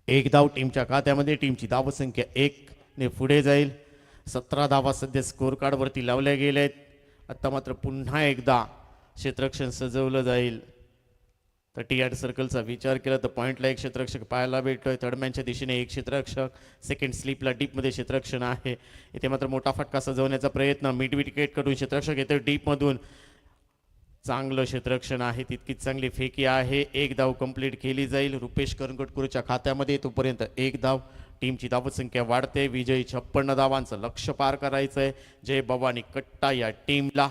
एक धाव टीमच्या खात्यामध्ये. टीमची धावसंख्या 1 ने पुढे जाईल. 17 धावा सध्या स्कोर कार्डवरती लावल्या गेलेत. आता मात्र पुन्हा एकदा क्षेत्ररक्षण सजवलं जाईल. 38 सर्कलचा विचार केला तर पॉइंटला एक क्षेत्ररक्षक पाहायला भेटतोय. थर्डमॅनच्या दिशेने एक क्षेत्ररक्षक. सेकंड स्लिपला डीपमध्ये क्षेत्ररक्षण आहे. इथे मात्र मोठा फटका सजवण्याचा प्रयत्न. मिड विकेट कडून क्षेत्ररक्षक येतो डीपमधून. चांगलं क्षेत्ररक्षण आहे. तितकीच चांगली फेकी आहे. एक धाव कंप्लीट केली जाईल रुपेश करंगटकरच्या खात्यामध्ये. तोपर्यंत एक धाव. टीमची धावसंख्या वाढते. विजयी 56 धावांचं लक्ष्य पार करायचं आहे. जय भवानी कट्टा या टीमला.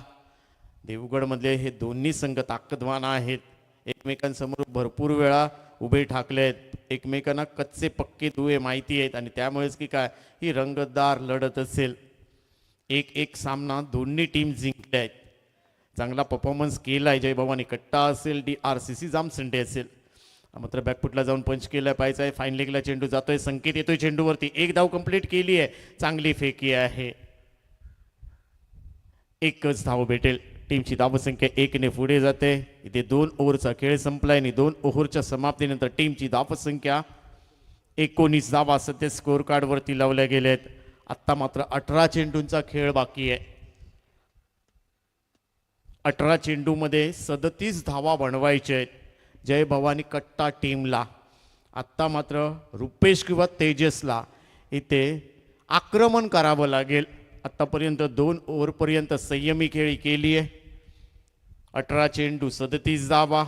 देवगडमधले हे दोन्ही संघ ताकदवान आहेत. एकमेकांसमोर भरपूर वेळा उभे ठाकलेत. एकमेकांना कच्चे पक्के दुवे माहिती आहेत आणि त्यामुळेच की काय ही रंगतदार लढत असेल. एक सामना दोन्ही टीम जिंकल्या आहेत. चांगला परफॉर्मन्स केलाय जय भवानी कट्टा असेल DRCC जामसंडे असेल. मात्र बॅकफुटला जाऊन पंच केला पाहिजे. फाईन लेगला चेंडू जातोय. संकेत येतोय चेंडूवरती. एक धाव कंप्लीट केली आहे. चांगली फेकी आहे. एकच धाव भेटेल. टीमची धावसंख्या 1 ने पुढे जाते. इथे 2 ओव्हरचा खेळ संपलाय आणि 2 ओव्हरच्या समाप्तीनंतर टीमची धावसंख्या 19 धावा सध्या स्कोर कार्डवरती लावल्या गेलेत. आत्ता मात्र 18 चेंडूंचा खेळ बाकी आहे. 18 चेंडूमध्ये 37 धावा बनवायचे आहेत जय भवानी कट्टा टीमला. आत्ता मात्र रुपेश किंवा तेजसला इथे आक्रमण करावं लागेल. आत्तापर्यंत 2 ओव्हरपर्यंत संयमी खेळी केली आहे. 18 चेंडू 37 धावा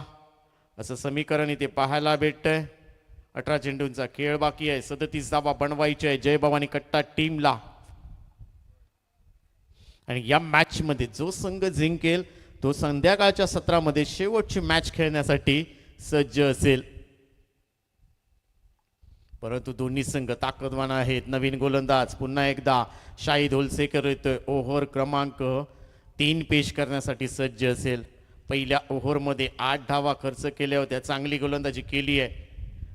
असं समीकरण इथे पाहायला भेटतंय. 18 चेंडूंचा खेळ बाकी आहे. 37 धावा बनवायचे आहे जय भवानी कट्टा टीमला. आणि या मॅच मध्ये जो संघ जिंकेल तो संध्याकाळच्या सत्रामध्ये शेवटची मॅच खेळण्यासाठी सज्ज असेल. परंतु दोन्ही संघ ताकदवान आहेत. नवीन गोलंदाज पुन्हा एकदा शाहिद होलसेकर येतोय. ओव्हर क्रमांक 3 पेश करण्यासाठी सज्ज असेल. पहिल्या ओव्हरमध्ये 8 धावा खर्च केल्या होत्या. चांगली गोलंदाजी केली आहे.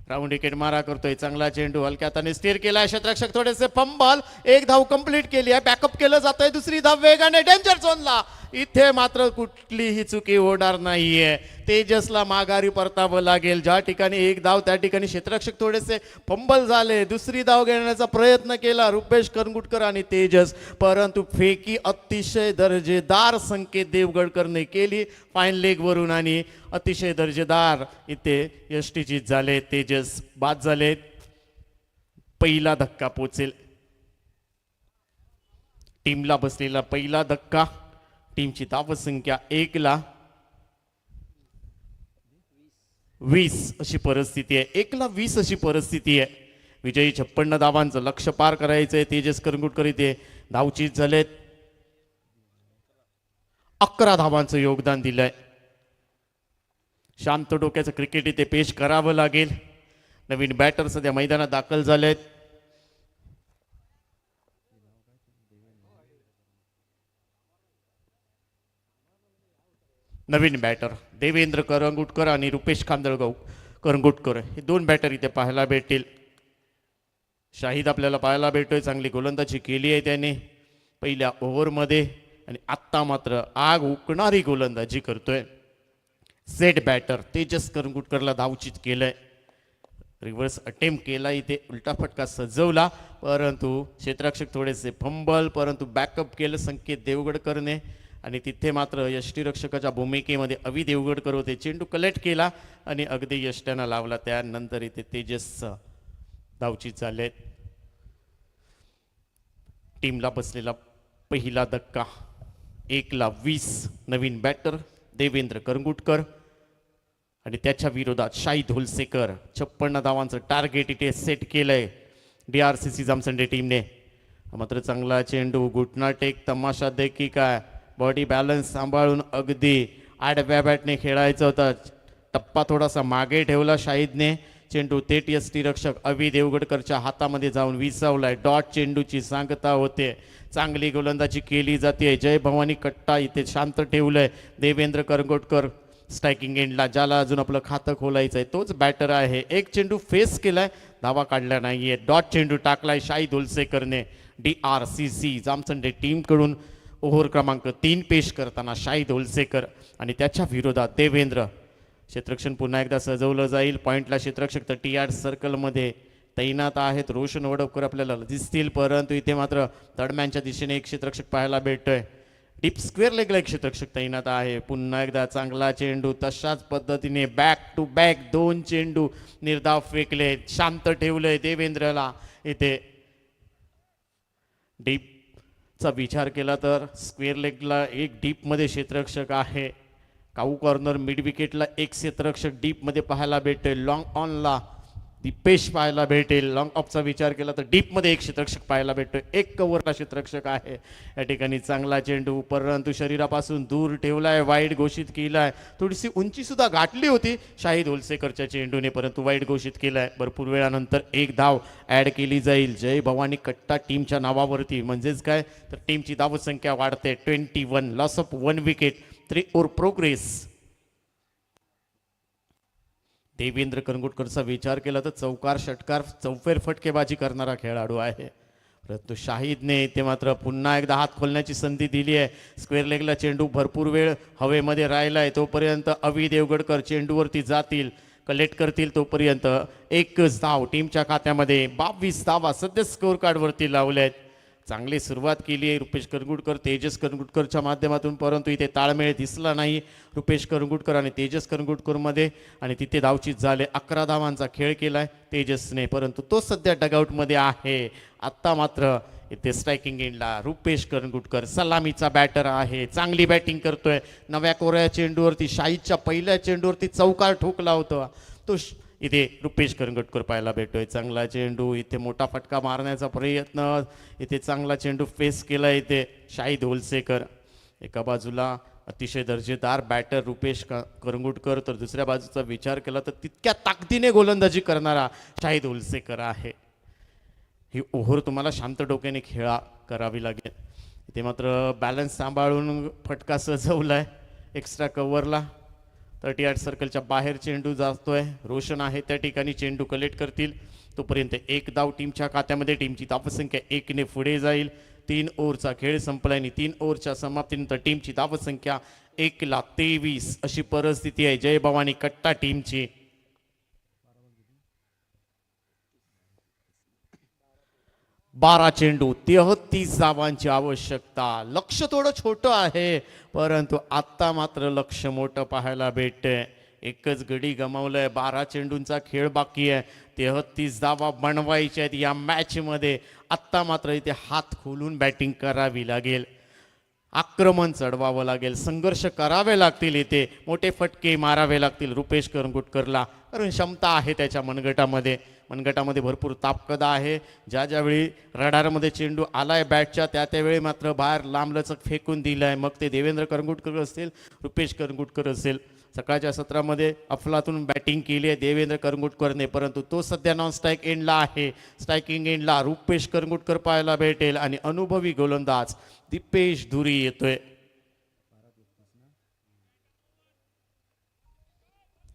राऊंड विकेट मारा करतोय. चांगला चेंडू हलक्या हाताने स्थिर केलाय. क्षेत्ररक्षक थोडेसे फंबल. एक धाव कंप्लीट केली आहे. बॅकअप केलं जात आहे. दुसरी धाव वेगाने डेंजर झोनला. इथे मात्र कुठलीही चुकी होणार नाहीये. तेजसला माघारी परतावं लागेल. ज्या ठिकाणी एक धाव त्या ठिकाणी क्षेत्ररक्षक थोडेसे फंबल झाले. दुसरी धाव घेण्याचा प्रयत्न केला रुपेश करंगुटकर आणि तेजस. परंतु फेकी अतिशय दर्जेदार संकेत देवगडकरने केली फाईन लेग वरून आणि अतिशय दर्जेदार इथे यष्टीचीत झाले. तेजस बाद झाले. पहिला धक्का पोचेल. टीमला बसलेला पहिला धक्का. टीमची धावसंख्या 1 ला 20 अशी परिस्थिती आहे. 1 ला 20 अशी परिस्थिती आहे. विजयी 56 धावांचं लक्ष्य पार करायचंय. तेजस करंगुटकर इथे धावचीत झालेत. 11 धावांचं योगदान दिलंय. शांत डोक्याचं क्रिकेट इथे पेश करावं लागेल. नवीन बॅटर सध्या मैदानात दाखल झालेत. नवीन बॅटर देवेंद्र करंगुटकर आणि रुपेश खांदळगाव करंगुटकर हे 2 बॅटर इथे पाहायला भेटतील. शाहिद आपल्याला पाहायला भेटतोय. चांगली गोलंदाजी केली आहे त्याने पहिल्या ओव्हरमध्ये आणि आत्ता मात्र आग उकणारी गोलंदाजी करतोय. सेट बॅटर तेजस करंगुटकरला धावचित केलंय. रिव्हर्स अटेम्प्ट केला. इथे उलटा फटका सजवला परंतु क्षेत्ररक्षक थोडेसे फंबल. परंतु बॅकअप केलं संकेत देवगडकरने आणि तिथे मात्र यष्टीरक्षकाच्या भूमिकेमध्ये अवि देवगडकर होते. चेंडू कलेक्ट केला आणि अगदी यष्ट्यानं लावला. त्यानंतर इथे तेजस धावचीत झालेत. टीमला बसलेला पहिला धक्का. 1 ला 20. नवीन बॅटर देवेंद्र करंगुटकर आणि त्याच्या विरोधात शाहिद होलसेकर. 56 धावांचं टार्गेट इथे सेट केलंय DRCC जामसंडे टीमने. मात्र चांगला चेंडू घुटना टेक तमाशा देखी काय बॉडी बॅलन्स सांभाळून अगदी आडव्या बॅटने खेळायचं होतं. टप्पा थोडासा मागे ठेवला शाहिदने. चेंडू थेट यष्टीरक्षक अवि देवगडकरच्या हातामध्ये जाऊन विसावलाय. डॉट चेंडूची सांगता होते. चांगली गोलंदाजी केली जाते. जय भवानी कट्टा इथे शांत ठेवलंय. देवेंद्र करंगोटकर स्ट्रायकिंग एंडला, ज्याला अजून आपलं खातं खोलायचं आहे तोच बॅटर आहे. एक चेंडू फेस केलाय, धावा काढल्या नाहीये. डॉट चेंडू टाकलाय शाहिद उलसेकरने. DRCC जामसंडे टीमकडून ओव्हर क्रमांक 3 पेश करताना शाहिद उलसेकर आणि त्याच्या विरोधात देवेंद्र. क्षेत्ररक्षण पुन्हा एकदा सजवलं जाईल. पॉइंटला क्षेत्ररक्षक तर TR सर्कलमध्ये तैनात आहेत. रोशन वडवकर आपल्याला दिसतील, परंतु इथे मात्र दरम्यानच्या दिशेने एक क्षेत्ररक्षक पाहायला भेटतोय. डीप स्क्वेअर लेगला एक क्षेत्ररक्षक तैनात आहे. पुन्हा एकदा चांगला चेंडू, तशाच पद्धतीने बॅक टू बॅक 2 चेंडू निर्धाव फेकले. शांत ठेवलंय देवेंद्रला. इथे डीपचा विचार केला तर स्क्वेअर लेगला एक डीपमध्ये क्षेत्ररक्षक आहे. काऊ कॉर्नर मिड विकेटला एक क्षेत्ररक्षक डीपमध्ये पाहायला भेटेल. लॉंग ऑनला दीपेश पाहायला भेटेल. लॉंग ऑफचा विचार केला तर डीपमध्ये एक क्षेत्ररक्षक पाहायला भेटतोय. एक कव्हरला क्षेत्ररक्षक आहे. या ठिकाणी चांगला चेंडू, परंतु शरीरापासून दूर ठेवलाय. वाईड घोषित केलाय. थोडीशी उंची सुद्धा गाठली होती शाहिद उलसेकरच्या चेंडूने, परंतु वाईड घोषित केलाय. भरपूर वेळानंतर एक धाव ॲड केली जाईल जय भवानी कट्टा टीमच्या नावावरती. म्हणजेच काय तर टीमची धावसंख्या वाढते. 21, loss of 1 wicket, 3 over progress. Devendra करंगोटकरचा विचार केला तर चौकार षटकार चौफेर फटकेबाजी करणारा खेळाडू आहे. परंतु शाहिदने ते मात्र पुन्हा एकदा हात खोलण्याची संधी दिली आहे. स्क्वेअर लेगला चेंडू भरपूर वेळ हवेमध्ये राहिलाय. तोपर्यंत अवि देवगडकर चेंडूवरती जातील, कलेक्ट करतील. तोपर्यंत एकच धाव टीमच्या खात्यामध्ये. 22 धावा सध्या स्कोअर कार्डवरती लावल्या आहेत. चांगली सुरुवात केली आहे रुपेश करंगुटकर, तेजस करंगुटकरच्या माध्यमातून, परंतु इथे ताळमेळ दिसला नाही रुपेश करंगुटकर आणि तेजस करंगुटकरमध्ये. आणि तिथे धावचीत झाले. 11 धावांचा खेळ केलाय तेजसने, परंतु तो सध्या डगआउटमध्ये आहे. आत्ता मात्र इथे स्ट्रायकिंग एंडला रुपेश करंगुटकर सलामीचा बॅटर आहे. चांगली बॅटिंग करतोय. नव्या कोऱ्या चेंडूवरती शाहिदच्या पहिल्या चेंडूवरती चौकार ठोकला होता तो. इथे रुपेश करंगोटकर पाहायला भेटतोय. चांगला चेंडू, इथे मोठा फटका मारण्याचा प्रयत्न. इथे चांगला चेंडू फेस केला इथे शाहिद उलसेकर. एका बाजूला अतिशय दर्जेदार बॅटर रुपेश करंगोटकर, तर दुसऱ्या बाजूचा विचार केला तर तितक्या ताकदीने गोलंदाजी करणारा शाहिद उलसेकर आहे. ही ओव्हर तुम्हाला शांत डोक्याने करावी लागेल. इथे मात्र बॅलन्स सांभाळून फटका सजवलाय एक्स्ट्रा कव्हरला. 38 सर्कलच्या बाहेर चेंडू जातोय. रोशन आहे त्या ठिकाणी, चेंडू कलेक्ट करतील. तोपर्यंत एक धाव टीमच्या खात्यामध्ये. टीमची धावसंख्या 1 ने पुढे जाईल. 3 ओव्हरचा खेळ संपला आणि 3 ओव्हरच्या समाप्तीनंतर टीमची धावसंख्या 1,23 अशी परिस्थिती आहे जय भवानी कट्टा टीमची. 12 चेंडू, 33 धावांची आवश्यकता. लक्ष थोडं छोटं आहे, परंतु आत्ता मात्र लक्ष मोठं पाहायला भेटतंय. एकच गडी गमावलंय. 12 चेंडूंचा खेळ बाकी आहे. 33 धावा बनवायच्या आहेत या मॅचमध्ये. आत्ता मात्र इथे हात खोलून बॅटिंग करावी लागेल. आक्रमण चढवावं लागेल. संघर्ष करावे लागतील. इथे मोठे फटके मारावे लागतील रुपेश करंगुटकरला, कारण क्षमता आहे त्याच्या मनगटामध्ये भरपूर ताकद आहे. ज्यावेळी रडारमध्ये चेंडू आलाय बॅटच्या त्यावेळी मात्र बाहेर लांबलचक फेकून दिलाय. मग ते देवेंद्र करंगुटकर असेल, रुपेश करंगुटकर असेल. सकाळच्या सत्रामध्ये अफलातून बॅटिंग केली आहे देवेंद्र करंगुटकरने, परंतु तो सध्या नॉन स्ट्राईक एंडला आहे. स्ट्रायकिंग एंडला रुपेश करंगुटकर पाहायला भेटेल आणि अनुभवी गोलंदाज दीपेश धुरी येतोय.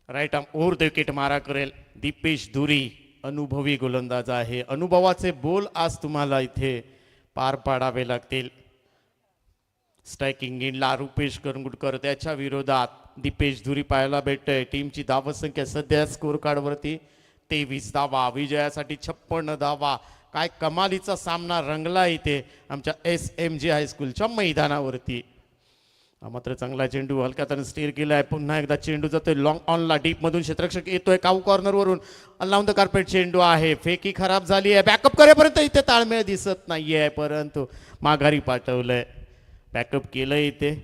Right arm over the wicket मारा करेल दीपेश धुरी. अनुभवी गोलंदाज आहे. अनुभवाचे बोल आज तुम्हाला इथे पार पाडावे लागतील. स्ट्रायकिंग एंडला रुपेश करंगुटकर, त्याच्या विरोधात दीपेश धुरी पाहायला भेटतंय. टीमची धावसंख्या सध्या स्कोर कार्डवरती 23 धावा. विजयासाठी 56 धावा. काय कमालीचा सामना रंगला इथे आमच्या SMG हायस्कूलच्या मैदानावरती. मात्र चांगला चेंडू हलक्यात स्टीर केलाय. पुन्हा एकदा चेंडू जातोय लॉंग ऑनला. डीप मधून क्षेत्ररक्षक येतोय काऊ कॉर्नरवरून. अलाउन द कार्पेट चेंडू आहे. फेकी खराब झाली आहे. बॅकअप करेपर्यंत इथे ताळमेळ दिसत नाहीये, परंतु माघारी पाठवलंय. बॅकअप केलंय इथे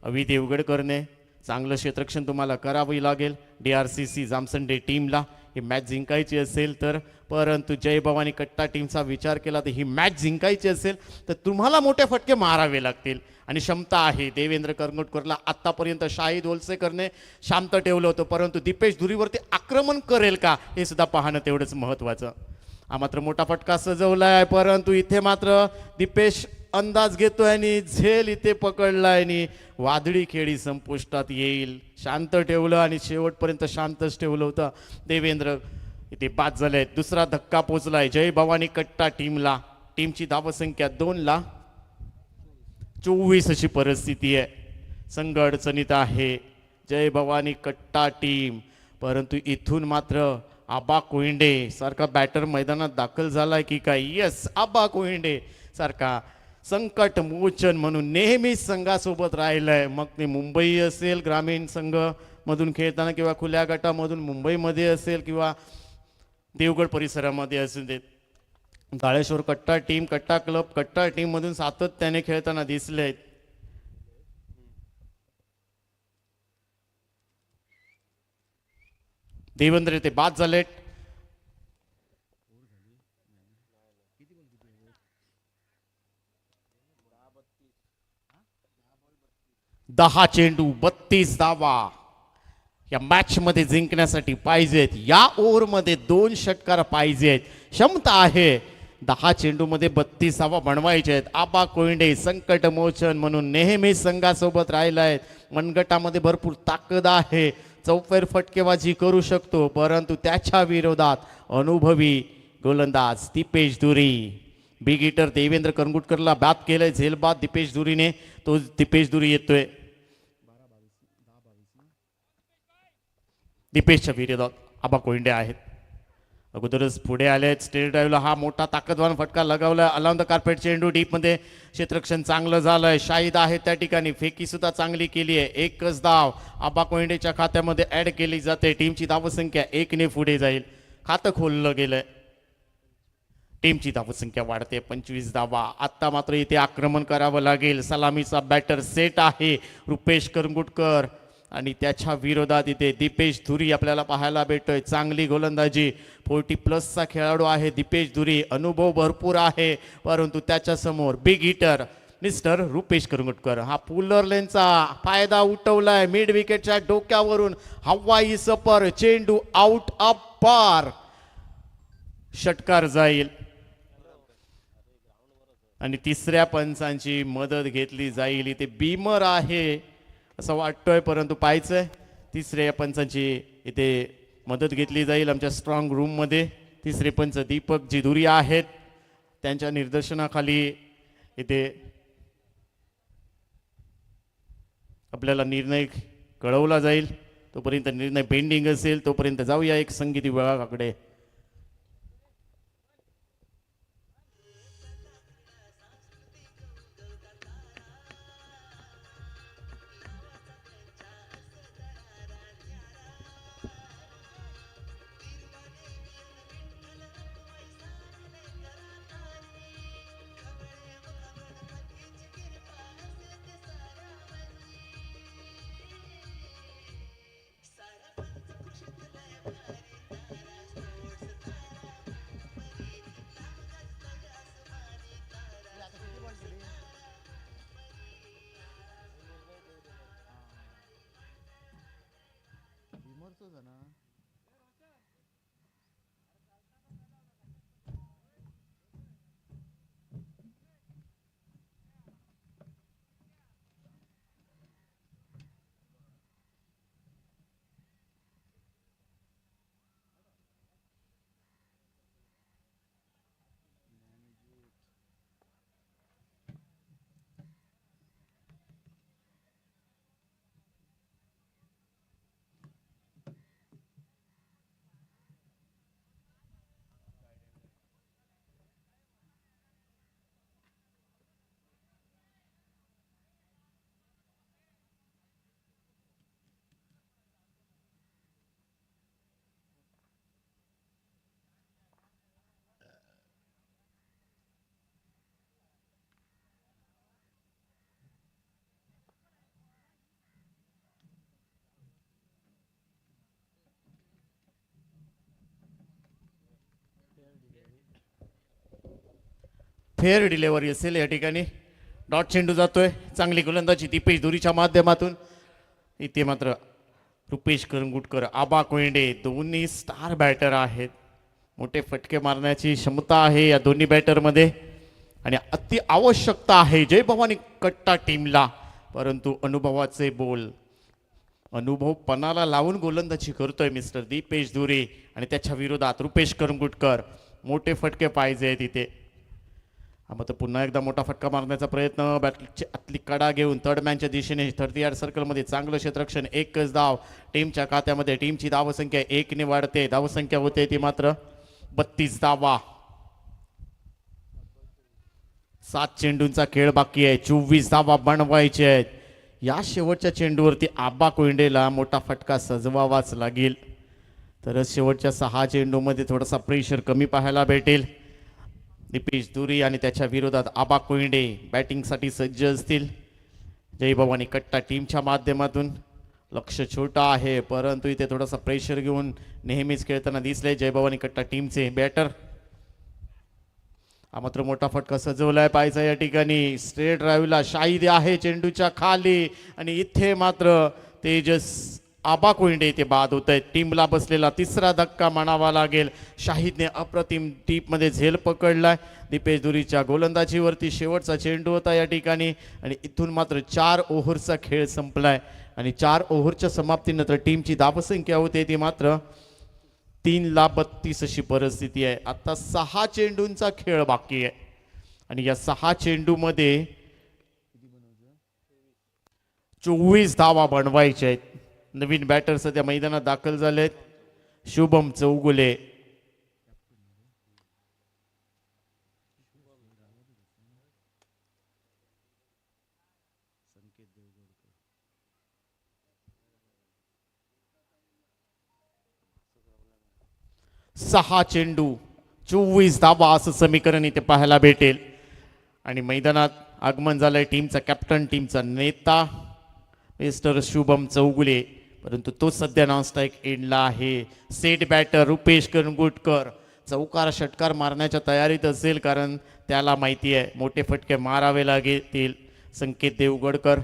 अवि देवगडकरने. चांगलं क्षेत्ररक्षण तुम्हाला करावं लागेल DRCC जामसंडे टीमला. ही मॅच जिंकायची असेल तर, परंतु जय भवानी कट्टा टीमचा विचार केला तर ही मॅच जिंकायची असेल तर तुम्हाला मोठे फटके मारावे लागतील आणि क्षमता आहे. देवेंद्र करंगुटकरला आत्तापर्यंत शाहिद ओलसेकरने शांत ठेवलं होतं, परंतु दीपेश धुरीवरती आक्रमण करेल का हे सुद्धा पाहणं तेवढंच महत्त्वाचं. हा मात्र मोठा फटका सजवलाय, परंतु इथे मात्र दीपेश अंदाज घेतोय आणि झेल इथे पकडलाय आणि वादळी खेळी संपुष्टात येईल. शांत ठेवलं आणि शेवटपर्यंत शांतच ठेवलं होतं. देवेंद्र इथे बाद झाले. दुसरा धक्का पोचलाय जय भवानी कट्टा टीमला. टीमची धावसंख्या 2ला 24 अशी परिस्थिती आहे. संघ अडचणीत आहे जय भवानी कट्टा टीम, परंतु इथून मात्र आबा कोहिंडे सारखा बॅटर मैदानात दाखल झालाय की काय? यस, आबा कोहिंडे सारखा संकट मोचन म्हणून नेहमीच संघासोबत राहिलंय. मग ते मुंबई असेल ग्रामीण संघ मधून खेळताना किंवा खुल्या गटामधून मुंबईमध्ये असेल किंवा देवगड परिसरामध्ये असेल. ते काळेश्वर कट्टा टीम, कट्टा क्लब, कट्टा टीम मधून सातत्याने खेळताना दिसले. देवेंद्र ते बाद झालेत. दहा चेंडू 32 धावा या मॅच मध्ये जिंकण्यासाठी पाहिजेत. या ओव्हरमध्ये 2 षटकार पाहिजेत. क्षमता आहे 10 चेंडू मध्ये 32 धावा बनवायचे आहेत. आबा कोयंडे संकट मोचन म्हणून नेहमीच संघासोबत राहिलाय. मनगटामध्ये भरपूर ताकद आहे, चौफेर फटकेबाजी करू शकतो, परंतु त्याच्या विरोधात अनुभवी गोलंदाज दीपेश धुरी. बिग हिटर देवेंद्र करंगुटकरला बाद केलंय झेलबाद दीपेश धुरीने. तो दीपेश धुरी येतोय. दीपेशच्या विरोधात आबा कोयंडे आहेत. अगोदरच पुढे आलेत. स्टेट ड्राईव्हला हा मोठा ताकदवान फटका लगावलाय. अलाउन द कार्पेट चेंडू डीप मध्ये क्षेत्ररक्षण चांगलं झालंय. शाहिद आहे त्या ठिकाणी, फेकी सुद्धा चांगली केली आहे. एकच धाव आबा कोयंडेच्या खात्यामध्ये ऍड केली जाते. टीमची धावसंख्या 1ने पुढे जाईल. खातं खोललं गेलंय. टीमची धावसंख्या वाढते 25 धावा. आता मात्र इथे आक्रमण करावं लागेल. सलामीचा बॅटर सेट आहे रुपेश करंगुटकर आणि त्याच्या विरोधात इथे दीपेश धुरी आपल्याला पाहायला भेटतोय. चांगली गोलंदाजी, 40+ खेळाडू आहे दीपेश धुरी. अनुभव भरपूर आहे, परंतु त्याच्या समोर बिग हिटर मिस्टर रुपेश करंगुटकर. हा पुलर लेनचा फायदा उठवलाय. मिड विकेटच्या डोक्यावरून हवाई सपर, चेंडू आउट ऑफ पार, षटकार जाईल आणि तिसऱ्या पंचांची मदत घेतली जाईल. इथे बीमर आहे असं वाटतोय, परंतु पाहायचंय. तिसऱ्या पंचांची इथे मदत घेतली जाईल आमच्या स्ट्रॉंग रूम मध्ये. तिसरे पंच दीपक जी धुरी आहेत, त्यांच्या निर्देशनाखाली इथे आपल्याला निर्णय कळवला जाईल. तोपर्यंत निर्णय पेंडिंग असेल तोपर्यंत जाऊया एक संगीत विभागाकडे. फेअर डिलेव्हरी असेल या ठिकाणी. डॉट चेंडू जातोय, चांगली गोलंदाजी दीपेश दुरीच्या माध्यमातून. इथे मात्र रुपेश करंगुटकर, आबा कोयंडे दोन्ही स्टार बॅटर आहेत. मोठे फटके मारण्याची क्षमता आहे या दोन्ही बॅटरमध्ये आणि अति आवश्यकता आहे जय भवानी कट्टा टीमला. परंतु अनुभवाचे बोल, अनुभव पणाला लावून गोलंदाजी करतोय मिस्टर दीपेश दुरी आणि त्याच्या विरोधात रुपेश करंगुटकर. मोठे फटके पाहिजे तिथे. मात्र पुन्हा एकदा मोठा फटका मारण्याचा प्रयत्न, बॅटची आतली कडा घेऊन थर्ड मॅनच्या दिशेने 30 सर्कलमध्ये चांगलं क्षेत्ररक्षण. एकच धाव टीमच्या खात्यामध्ये. टीमची धावसंख्या 1 वाढते. धावसंख्या होते ती मात्र 32 धावा. 7 चेंडूंचा खेळ बाकी आहे. 24 धावा बनवायचे आहेत. या शेवटच्या चेंडूवरती आबा कोयंडेला मोठा फटका सजवावाच लागेल, तरच शेवटच्या 6 चेंडूमध्ये थोडासा प्रेशर कमी पाहायला भेटेल. दीपेश दुरी आणि त्याच्या विरोधात आबा कोयंडे बॅटिंगसाठी सज्ज असतील. जय भवानी कट्टा टीमच्या माध्यमातून. लक्ष छोटा आहे परंतु इथे थोडासा प्रेशर घेऊन नेहमीच खेळताना दिसले जय भवानी कट्टा टीमचे बॅटर. हा मात्र मोठा फटका सजवलाय पाहायचा या ठिकाणी. स्ट्रेट ड्राईव्हला शाहिद आहे चेंडूच्या खाली आणि इथे मात्र तेजस आबा कोयंडे इथे बाद होत आहेत. टीमला बसलेला तिसरा धक्का म्हणावा लागेल. शाहिदने अप्रतिम टीपमध्ये झेल पकडलाय. दीपेश दुरीच्या गोलंदाजीवरती शेवटचा चेंडू होता या ठिकाणी आणि इथून मात्र 4 ओव्हरचा खेळ संपलाय आणि 4 ओव्हरच्या समाप्तीनंतर टीमची धावसंख्या होते ती मात्र 3:32 अशी परिस्थिती आहे. आता 6 चेंडूंचा खेळ बाकी आहे आणि या 6 चेंडूमध्ये 24 धावा बनवायच्या आहेत. नवीन बॅटर सध्या मैदानात दाखल झालेत. शुभम चौगुले, सहा चेंडू 24 धावा असं समीकरण इथे पाहायला भेटेल आणि मैदानात आगमन झालंय टीमचा कॅप्टन, टीमचा नेता मिस्टर शुभम चौगुले. परंतु तो सध्या नॉन स्ट्राईक एंडला आहे. सेट बॅटर रुपेश करंगुटकर चौकार षटकार मारण्याच्या तयारीत असेल कारण त्याला माहिती आहे मोठे फटके मारावे लागतील. संकेत देवगडकर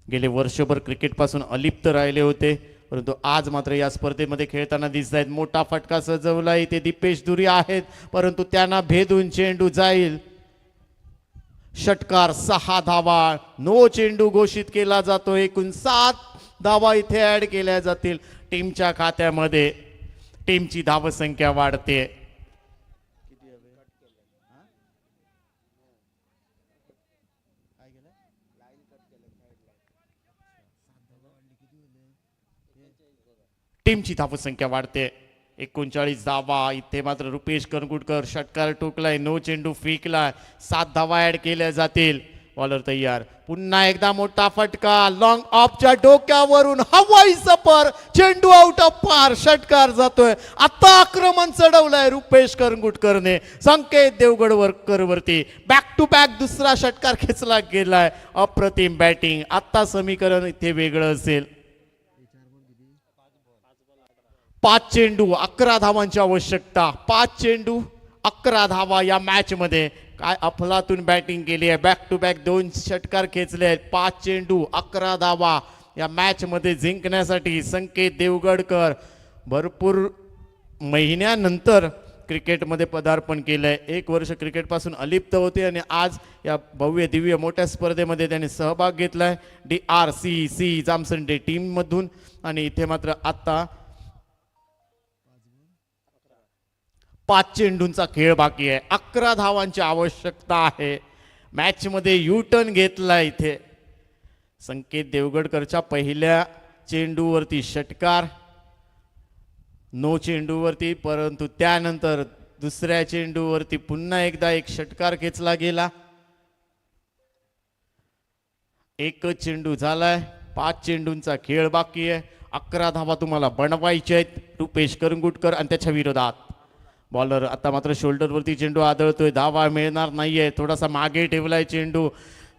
गेले वर्षभर क्रिकेटपासून अलिप्त राहिले होते परंतु आज मात्र या स्पर्धेमध्ये खेळताना दिसत आहेत. मोठा फटका सजवला इथे दीपेश दुरी आहेत परंतु त्यांना भेदून चेंडू जाईल. षटकार 6 धावा. नो चेंडू घोषित केला जातो. एकूण 7 धावा इथे ऍड केल्या जातील टीमच्या खात्यामध्ये. टीमची धावसंख्या वाढते. टीमची धावसंख्या वाढते. 39 धावा. इथे मात्र रुपेश करंगुटकर षटकार टोकलाय. नो चेंडू फेकलाय. 7 धावा ऍड केल्या जातील. बॉलर तयार. पुन्हा एकदा मोठा फटका लॉंग ऑफच्या डोक्यावरून हवाई सफर. चेंडू आउट ऑफ पार. षटकार जातोय. आता आक्रमण चढवलंय रुपेश करंगुटकरने संकेत देवगडकर वरती. बॅक टू बॅक दुसरा षटकार खेचला गेलाय. अप्रतिम बॅटिंग. आता समीकरण इथे वेगळं असेल. 5 चेंडू 11 धावांची आवश्यकता. 5 चेंडू 11 धावा या मॅच मध्ये. काय अफलातून बॅटिंग केली आहे. बॅक टू बॅक 2 षटकार खेचले आहेत. 5 चेंडू 11 धावा या मॅच मध्ये जिंकण्यासाठी संकेत देवगडकर भरपूर महिन्यानंतर क्रिकेटमध्ये पदार्पण केलंय. 1 वर्ष क्रिकेटपासून अलिप्त होते आणि आज या भव्य दिव्य मोठ्या स्पर्धेमध्ये त्यांनी सहभाग घेतलाय DRCC जामसंडे टीम मधून. आणि इथे मात्र आता 5 चेंडूंचा खेळ बाकी आहे. 11 धावांची आवश्यकता आहे. मॅच मध्ये यू टर्न घेतला इथे संकेत देवगडकरच्या पहिल्या चेंडूवरती षटकार. नो चेंडूवरती परंतु त्यानंतर दुसऱ्या चेंडूवरती पुन्हा एकदा एक षटकार खेचला गेला. एकच चेंडू झालाय. 5 चेंडूंचा खेळ बाकी आहे. 11 धावा तुम्हाला बनवायचे आहेत. रुपेश करंगुटकर आणि त्याच्या विरोधात बॉलर. आता मात्र शोल्डरवरती चेंडू आदळतोय. धावा मिळणार नाहीये. थोडासा मागे ठेवलाय चेंडू.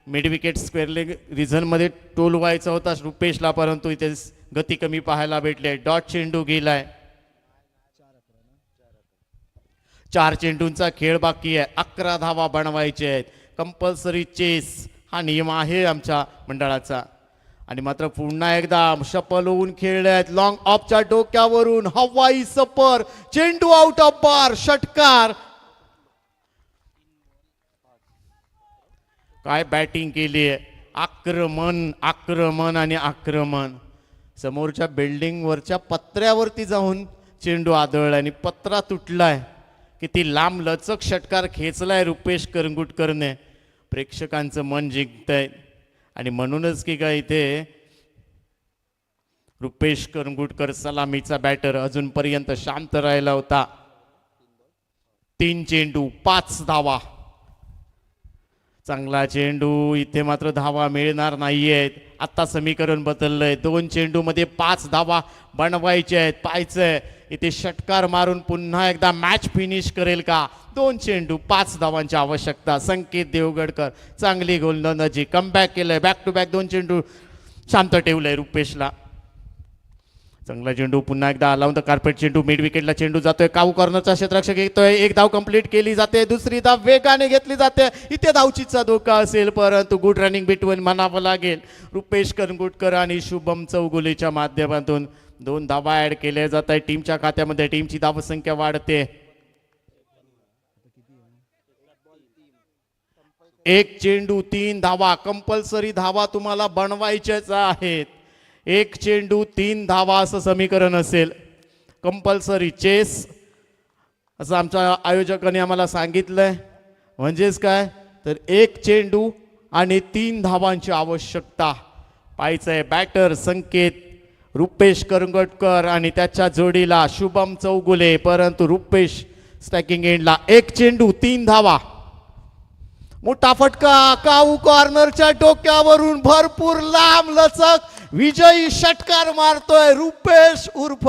Mid wicket square leg reason मध्ये टोल व्हायचा होता रुपेशला परंतु इथे गती कमी पाहायला भेटली. डॉट चेंडू गेलाय. 4 चेंडूंचा खेळ बाकी आहे, 11 धावा बनवायचे आहेत. कंपल्सरी चेस हा नियम आहे आमच्या मंडळाचा. आणि मात्र पुन्हा एकदा शपल होऊन खेळले आहेत. लॉंग ऑफच्या डोक्यावरून हवाई सपर, चेंडू आउट ऑफ बार, षटकार. काय बॅटिंग केली आहे, आक्रमण आक्रमण आणि आक्रमण. समोरच्या बिल्डिंग वरच्या पत्र्यावरती जाऊन चेंडू आदळला आणि पत्रा तुटलाय. किती लांब लचक षटकार खेचलाय रुपेश करंगुटकरने. प्रेक्षकांचं मन जिंकतंय आणि म्हणूनच की काय इथे रुपेश करंगुटकर सलामीचा बॅटर अजूनपर्यंत शांत राहिला होता. 3 चेंडू 5 धावा. चांगला चेंडू, इथे मात्र धावा मिळणार नाहीयेत. आता समीकरण बदललंय, 2 चेंडू मध्ये 5 धावा बनवायचे आहेत. पाहायचंय इथे षटकार मारून पुन्हा एकदा मॅच फिनिश करेल का. 2 चेंडू 5 धावांची आवश्यकता. संकेत देवगडकर चांगली गोलंदाजी, कमबॅक केलंय. बॅक टू बॅक 2 चेंडू शांत ठेवलंय रुपेशला. चांगला चेंडू पुन्हा एकदा आला होता कार्पेट चेंडू. मिड विकेटला चेंडू जातोय, काऊ कॉर्नरचा क्षेत्ररक्षक येतोय. 1 धाव कंप्लीट केली जाते, दुसरी धाव वेगाने घेतली जाते. इथे धावचीचा धोका असेल, परंतु गुड रनिंग बिटवीन म्हणावं लागेल. रुपेश करंगुटकर आणि शुभम चौगुलेच्या माध्यमातून 2 धावा ऍड केल्या जात आहे टीमच्या खात्यामध्ये. टीमची धावसंख्या वाढते. 1 चेंडू 3 धावा. कंपल्सरी धावा तुम्हाला बनवायच्याच आहेत. 1 चेंडू 3 धावा असं समीकरण असेल. कंपल्सरी चेस असं आमच्या आयोजकांनी आम्हाला सांगितलंय. म्हणजेच काय तर 1 चेंडू आणि 3 धावांची आवश्यकता. पाहायचंय बॅटर संकेत रुपेश करंगटकर आणि त्याच्या जोडीला शुभम चौगुले. परंतु रुपेश स्ट्रायकिंग एंडला. 1 चेंडू 3 धावा. मोठा फटका, काऊ कॉर्नरच्या डोक्यावरून भरपूर लांब लचक विजयी षटकार मारतोय रुपेश उर्फ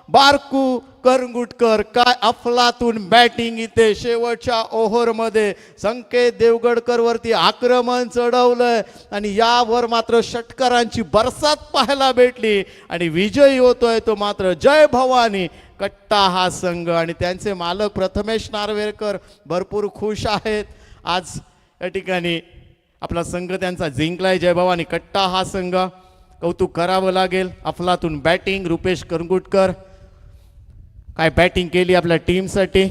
बारकू करंगुटकर. काय अफलातून बॅटिंग इथे शेवटच्या ओव्हरमध्ये. संकेत देवगडकर वरती आक्रमण चढवलंय आणि यावर मात्र षटकारांची बरसात पाहायला भेटली आणि विजयी होतोय तो मात्र जय भवानी कट्टा हा संघ. आणि त्यांचे मालक प्रथमेश नार्वेकर भरपूर खुश आहेत. आज या ठिकाणी आपला संघ त्यांचा जिंकलाय. जय भवानी कट्टा हा संघ. कौतुक करावं लागेल. अफलातून बॅटिंग रुपेश करंगुटकर काय बॅटिंग केली आपल्या टीमसाठी.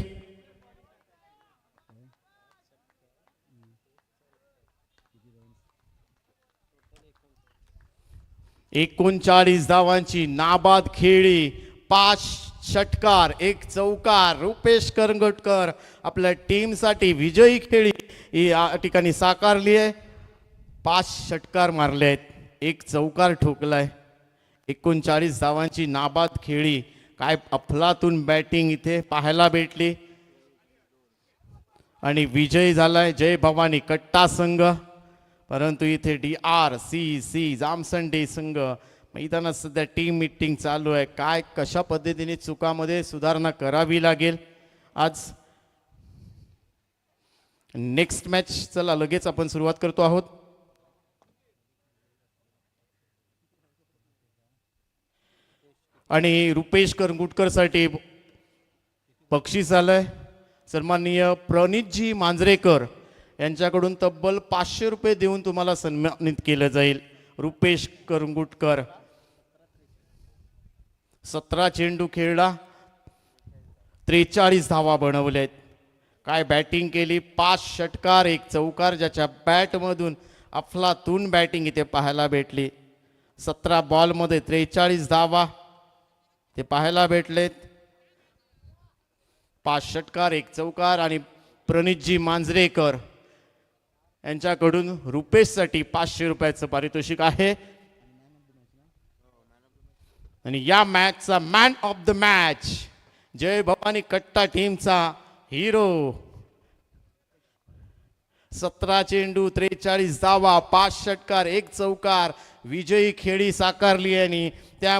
एकोणचाळीस धावांची नाबाद खेळी, 5 षटकार 1 चौकार. रुपेश करंगुटकर आपल्या टीमसाठी विजयी खेळी या ठिकाणी साकारली आहे. 5 षटकार मारले आहेत, 1 चौकार ठोकलाय. 39 धावांची नाबाद खेळी. काय अफलातून बॅटिंग इथे पाहायला भेटली आणि विजयी झालाय जय भवानी कट्टा संघ. परंतु इथे DRCC जामसंडे संघ मैदानात सध्या टीम मीटिंग चालू आहे. काय कशा पद्धतीने चुकामध्ये सुधारणा करावी लागेल आज. नेक्स्ट मॅच चला लगेच आपण सुरुवात करतो आहोत. आणि रुपेश करंगुटकर साठी बक्षीस आलंय. सन्माननीय प्रणितजी मांजरेकर यांच्याकडून तब्बल 500 रुपये देऊन तुम्हाला सन्मानित केलं जाईल. रुपेश करंगुटकर 17 चेंडू खेळला, 43 धावा बनवल्यात. काय बॅटिंग केली, 5 षटकार 1 चौकार. ज्याच्या बॅटमधून अफलातून बॅटिंग इथे पाहायला भेटली. 17 बॉलमध्ये 43 धावा ते पाहायला भेटलेत. 5 षटकार 1 चौकार. आणि प्रणितजी मांजरेकर यांच्याकडून रुपेशसाठी 500 रुपयाचं पारितोषिक आहे. आणि या मॅचचा मॅन ऑफ द मॅच जय भवानी कट्टा टीमचा हिरो. 17 चेंडू 43 धावा, 5 षटकार 1 चौकार. विजयी खेळी साकारली आणि त्या